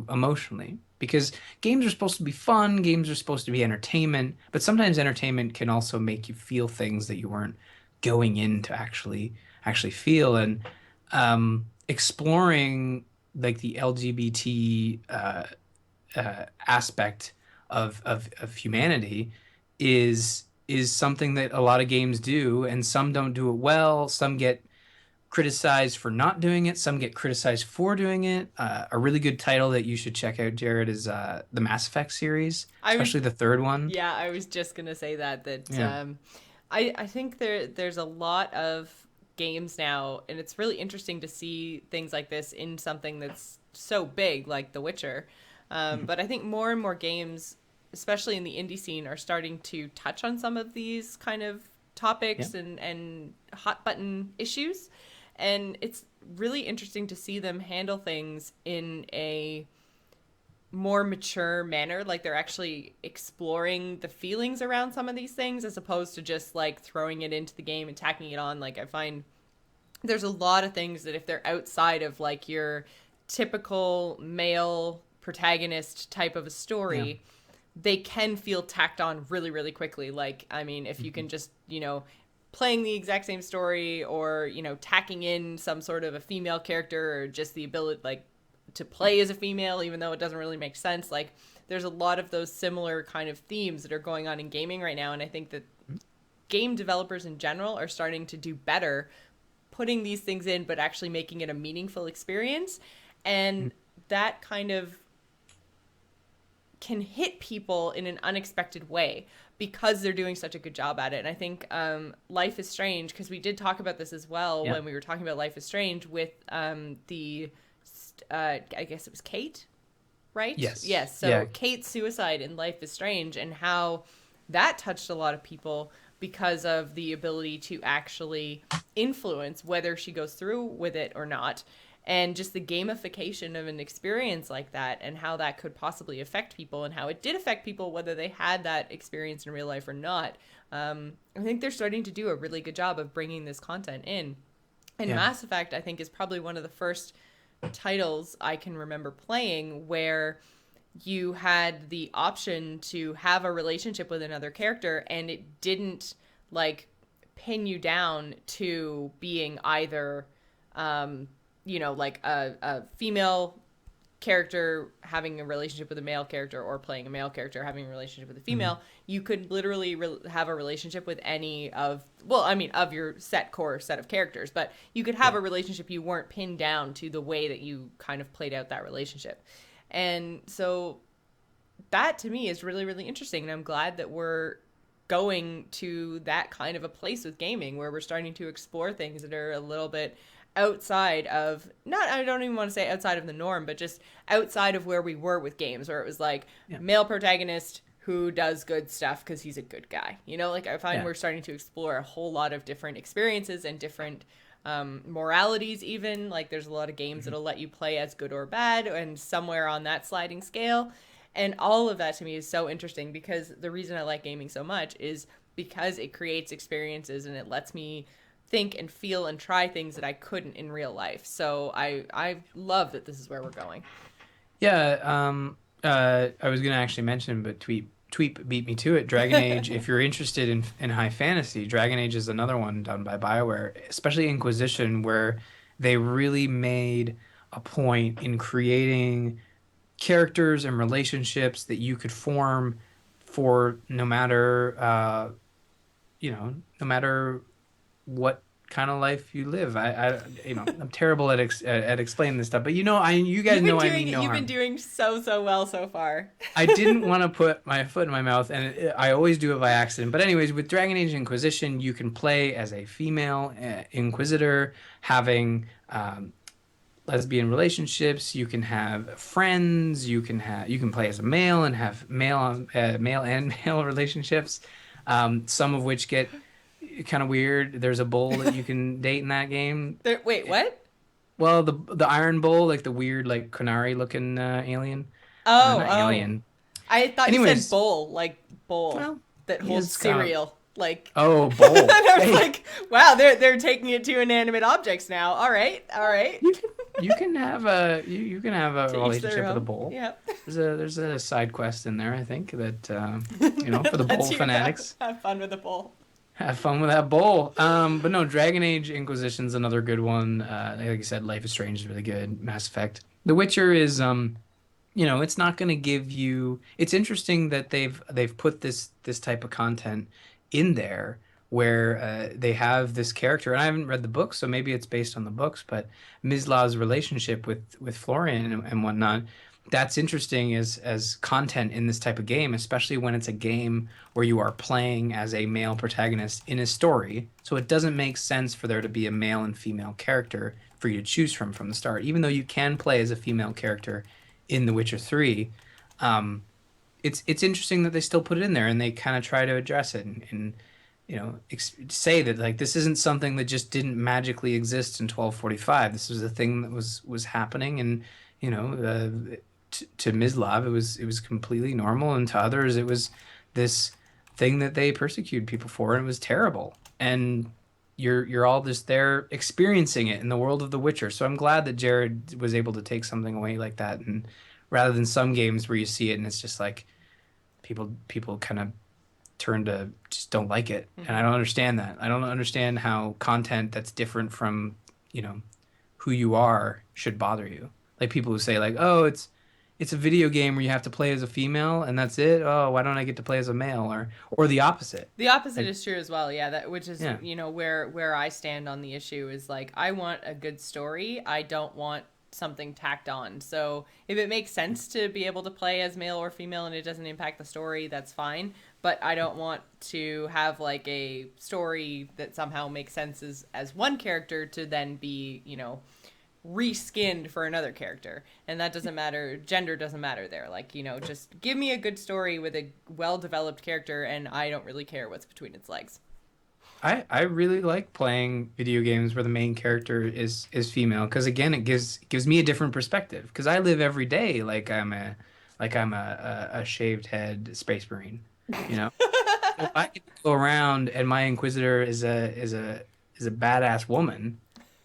emotionally because games are supposed to be fun, games are supposed to be entertainment, but sometimes entertainment can also make you feel things that you weren't going in to actually feel and exploring like the LGBT aspect of humanity is something that a lot of games do, and some don't do it well. Some get criticized for not doing it. Some get criticized for doing it. A really good title that you should check out, Jared, is the Mass Effect series, I was especially the third one. Yeah, I was just gonna say that Yeah. I think there's a lot of games now, and it's really interesting to see things like this in something that's so big like The Witcher. Mhm. But I think more and more games, especially in the indie scene, are starting to touch on some of these kind of Yeah. topics and hot button issues. And it's really interesting to see them handle things in a more mature manner, like they're actually exploring the feelings around some of these things as opposed to just like throwing it into the game and tacking it on. Like I find there's a lot of things that if they're outside of like your typical male protagonist type of a Yeah. story, they can feel tacked on really really quickly. Like I mean, if you Mhm. can just, playing the exact same story, or tacking in some sort of a female character, or just the ability like to play as a female even though it doesn't really make sense. Like there's a lot of those similar kind of themes that are going on in gaming right now, and I think that game developers in general are starting to do better putting these things in but actually making it a meaningful experience. Mhm. And that kind of can hit people in an unexpected way because they're doing such a good job at it. And I think Life is Strange, because we did talk about this as well Yeah. when we were talking about Life is Strange with the I guess it was Kate, right? Yes. Yes. Yeah. So Kate's suicide in Life is Strange, and how that touched a lot of people because of the ability to actually influence whether she goes through with it or not. And just the gamification of an experience like that, and how that could possibly affect people, and how it did affect people whether they had that experience in real life or not. I think they're starting to do a really good job of bringing this content in. And Yeah. Mass Effect, I think, is probably one of the first titles I can remember playing where you had the option to have a relationship with another character, and it didn't like pin you down to being either like a female character having a relationship with a male character, or playing a male character having a relationship with a Mhm. female. You could literally have a relationship with any of, well, I mean, of your set core set of characters, but you could have Yeah. a relationship. You weren't pinned down to the way that you kind of played out that relationship. And so that to me is really really interesting, and I'm glad that we're going to that kind of a place with gaming where we're starting to explore things that are a little bit outside of, not, I don't even want to say outside of the norm, but just outside of where we were with games, where it was like Yeah. male protagonist who does good stuff because he's a good guy. Like I find Yeah. we're starting to explore a whole lot of different experiences and different moralities. Even like there's a lot of games Mhm. that'll let you play as good or bad, and somewhere on that sliding scale. And all of that to me is so interesting, because the reason I like gaming so much is because it creates experiences and it lets me think and feel and try things that I couldn't in real life. So I love that this is where we're going. Yeah. I was gonna actually mention, but Tweep beat me to it. Dragon Age. If you're interested in high fantasy, Dragon Age is another one done by BioWare, especially Inquisition, where they really made a point in creating characters and relationships that you could form for no matter no matter what kind of life you live. I'm terrible at explaining this stuff, but you guys know I mean no You've been harm. doing so well so far. I didn't want to put my foot in my mouth, and I always do it by accident. But anyways, with Dragon Age Inquisition, you can play as a female Inquisitor, having lesbian relationships. You can have friends. You can play as a male and have male and male relationships. Some of which get kind of weird. There's a bull that you can date in that game. Wait, what? Well, the Iron Bull, like the weird, like Qunari looking alien. Oh, Not oh. alien. I thought you said Anyways, bowl, like bowl well, that he holds is kind of. cereal. Like, Oh, and bull. I was Hey, like, wow, they're taking it to inanimate objects now. All right, all right. you can have a To each their relationship with a own. bull. Yeah. There's a side quest in there, I think, that for the Let's bull hear that. fanatics. Have fun with the bowl. Have fun with that bowl. But no, Dragon Age Inquisition's another good one. Like I said, Life is Strange is really good. Mass Effect. The Witcher is it's not going to give you. It's interesting that they've put this type of content in there where they have this character, and I haven't read the book, so maybe it's based on the books, but Mizlav's relationship with Florian and whatnot, that's interesting as content in this type of game, especially when it's a game where you are playing as a male protagonist in a story. So it doesn't make sense for there to be a male and female character for you to choose from the start, even though you can play as a female character in The Witcher 3. Um, it's interesting that they still put it in there and they kind of try to address it and say that like this isn't something that just didn't magically exist in 1245. This was a thing that was happening, and to Mislav it was completely normal, and to others it was this thing that they persecuted people for, and it was terrible. And you're all just there experiencing it in the world of The Witcher. So I'm glad that Jared was able to take something away like that, and rather than some games where you see it and it's just like people kind of turn to just don't like it. And I don't understand that. I don't understand how content that's different from, who you are should bother you. Like people who say like, "Oh, it's a video game where you have to play as a female and that's it. Oh, why don't I get to play as a male?" Or the opposite. The opposite Like, is true as well. Yeah, that which is yeah. where I stand on the issue is like I want a good story. I don't want something tacked on. So if it makes sense to be able to play as male or female and it doesn't impact the story, that's fine. But I don't want to have like a story that somehow makes sense as one character to then be, reskinned for another character. And that doesn't matter. Gender doesn't matter there. Like, just give me a good story with a well-developed character and I don't really care what's between its legs. I really like playing video games where the main character is female because again it gives me a different perspective because I live every day like I'm a shaved head space marine, you know. So if I can go around and my inquisitor is a badass woman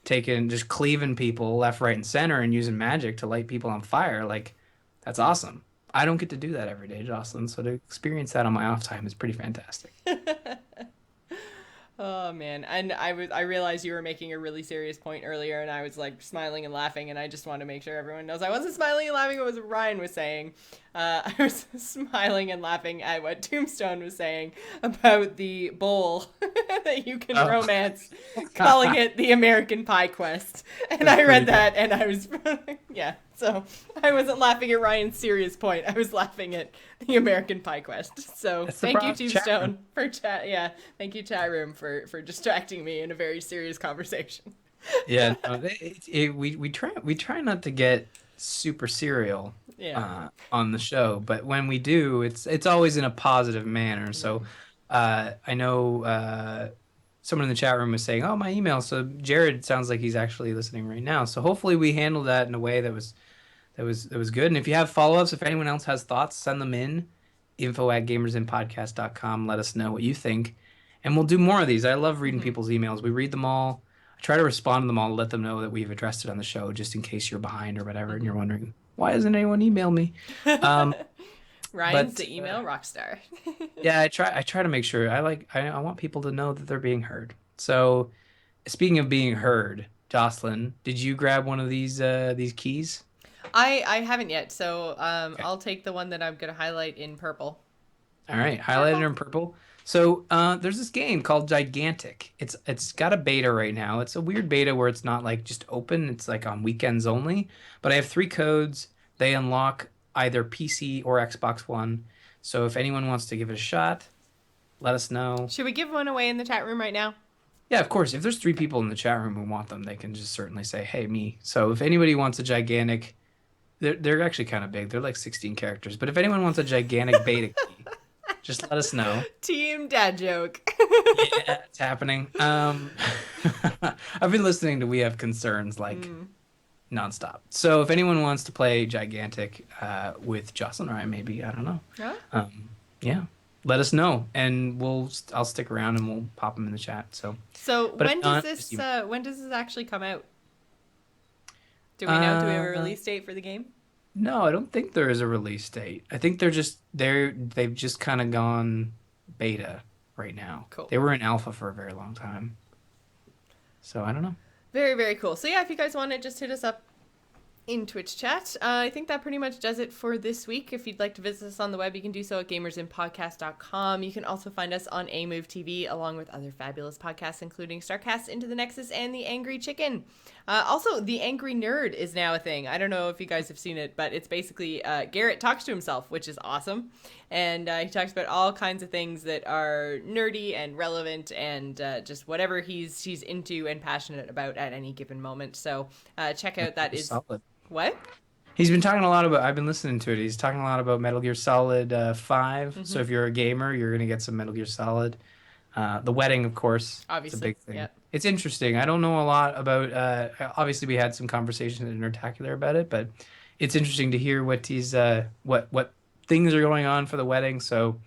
taking just cleaving people left, right, and center and using magic to light people on fire, like that's awesome. I don't get to do that every day, Jocelyn, so to experience that on my off time is pretty fantastic. Oh man, and I realized you were making a really serious point earlier, and I was like smiling and laughing, and I just want to make sure everyone knows I wasn't smiling and laughing at what Ryan was saying. I was smiling and laughing at what Tombstone was saying about the bowl that you can Oh. romance, calling it the American Pie Quest, and That's I read pretty good. that, and I was yeah. So I wasn't laughing at Ryan's serious point. I was laughing at the American Pie Quest. So That's the thank you, problem. Chat room. Tombstone, for chat. Yeah, thank you, chat room, for distracting me in a very serious conversation. Yeah, no, we try not to get super serial Yeah. on the show, but when we do, it's always in a positive manner. So I know someone in the chat room was saying, "Oh, my email." So Jared sounds like he's actually listening right now. So hopefully we handled that in a way that was good. And if you have follow-ups, if anyone else has thoughts, send them in. info@gamersinpodcast.com. Let us know what you think. And we'll do more of these. I love reading Mm-hmm. people's emails. We read them all. I try to respond to them all to let them know that we've addressed it on the show, just in case you're behind or whatever, and you're wondering, why doesn't anyone email me? Um, Ryan's but the email rock star. yeah, I try to make sure. I want people to know that they're being heard. So speaking of being heard, Jocelyn, did you grab one of these keys? I haven't yet, so Okay. I'll take the one that I'm gonna highlight in purple. All right, highlighted Purple. in purple. So there's this game called Gigantic. It's got a beta right now. It's a weird beta where it's not like just open. It's like on weekends only. But I have three codes. They unlock either PC or Xbox One. So if anyone wants to give it a shot, let us know. Should we give one away in the chat room right now? Yeah, of course. If there's three people in the chat room who want them, they can just certainly say, "Hey, me." So if anybody wants a Gigantic, they're actually kind of big. They're like 16 characters. But if anyone wants a Gigantic beta key, just let us know. Team dad joke. Yeah, it's happening. I've been listening to We Have Concerns like nonstop. So if anyone wants to play Gigantic with Jocelyn or I, maybe I don't know. Huh? Yeah, let us know, and I'll stick around and we'll pop them in the chat. So, So but if when not, does just this when does this actually come out? Do we know? Do we have a uh, release date for the game? no, I don't think there is a release date. I think they've just kind of gone beta right now. Cool. They were in alpha for a very long time. So I don't know. Very, very cool. So yeah, if you guys want it, just hit us up. in Twitch chat. I think that pretty much does it for this week. If you'd like to visit us on the web, you can do so at gamersinpodcast.com. You can also find us on AMove TV along with other fabulous podcasts, including Starcast, Into the Nexus, and The Angry Chicken. Also, The Angry Nerd is now a thing. I don't know if you guys have seen it, but it's basically Garrett talks to himself, which is awesome. And he talks about all kinds of things that are nerdy and relevant and just whatever he's into and passionate about at any given moment. So check out that is... Solid. What? He's been talking a lot about, I've been listening to it. He's talking a lot about Metal Gear Solid 5. So if you're a gamer, you're going to get some Metal Gear Solid. The wedding, of course, obviously, it's a big thing. Yep. It's interesting. I don't know a lot about, obviously we had some conversation in Nertacular about it, but it's interesting to hear what he's, what things are going on for the wedding. So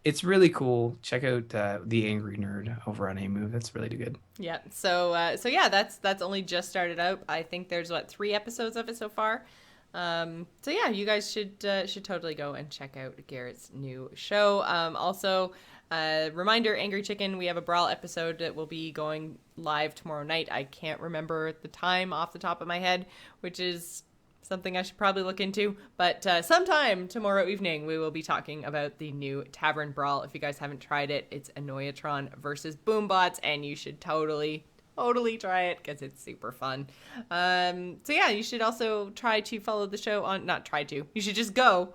it's really cool. Check out The Angry Nerd over on AMove. That's really good. Yeah. So yeah, that's only just started out. I think there's 3 episodes of it so far. So yeah, you guys should totally go and check out Garrett's new show. Also, reminder, Angry Chicken, we have a Brawl episode that will be going live tomorrow night. I can't remember the time off the top of my head, which is something I should probably look into, but sometime tomorrow evening we will be talking about the new Tavern Brawl. If you guys haven't tried it, it's Annoyatron versus Boombots, and you should totally try it because it's super fun. So yeah, you should also try to follow the show on, not try to, you should just go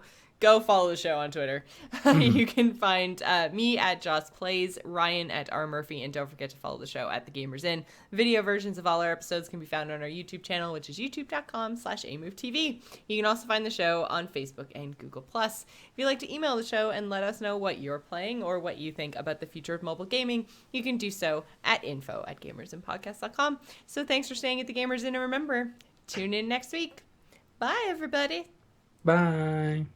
follow the show on Twitter. You can find me at Joss Plays, Ryan at R Murphy, and don't forget to follow the show at The Gamers Inn. Video versions of all our episodes can be found on our YouTube channel, which is youtube.com/AMoveTV. You can also find the show on Facebook and Google+. If you'd like to email the show and let us know what you're playing or what you think about the future of mobile gaming, you can do so at info@gamersinpodcast.com. So thanks for staying at The Gamers Inn, and remember, tune in next week. Bye, everybody. Bye.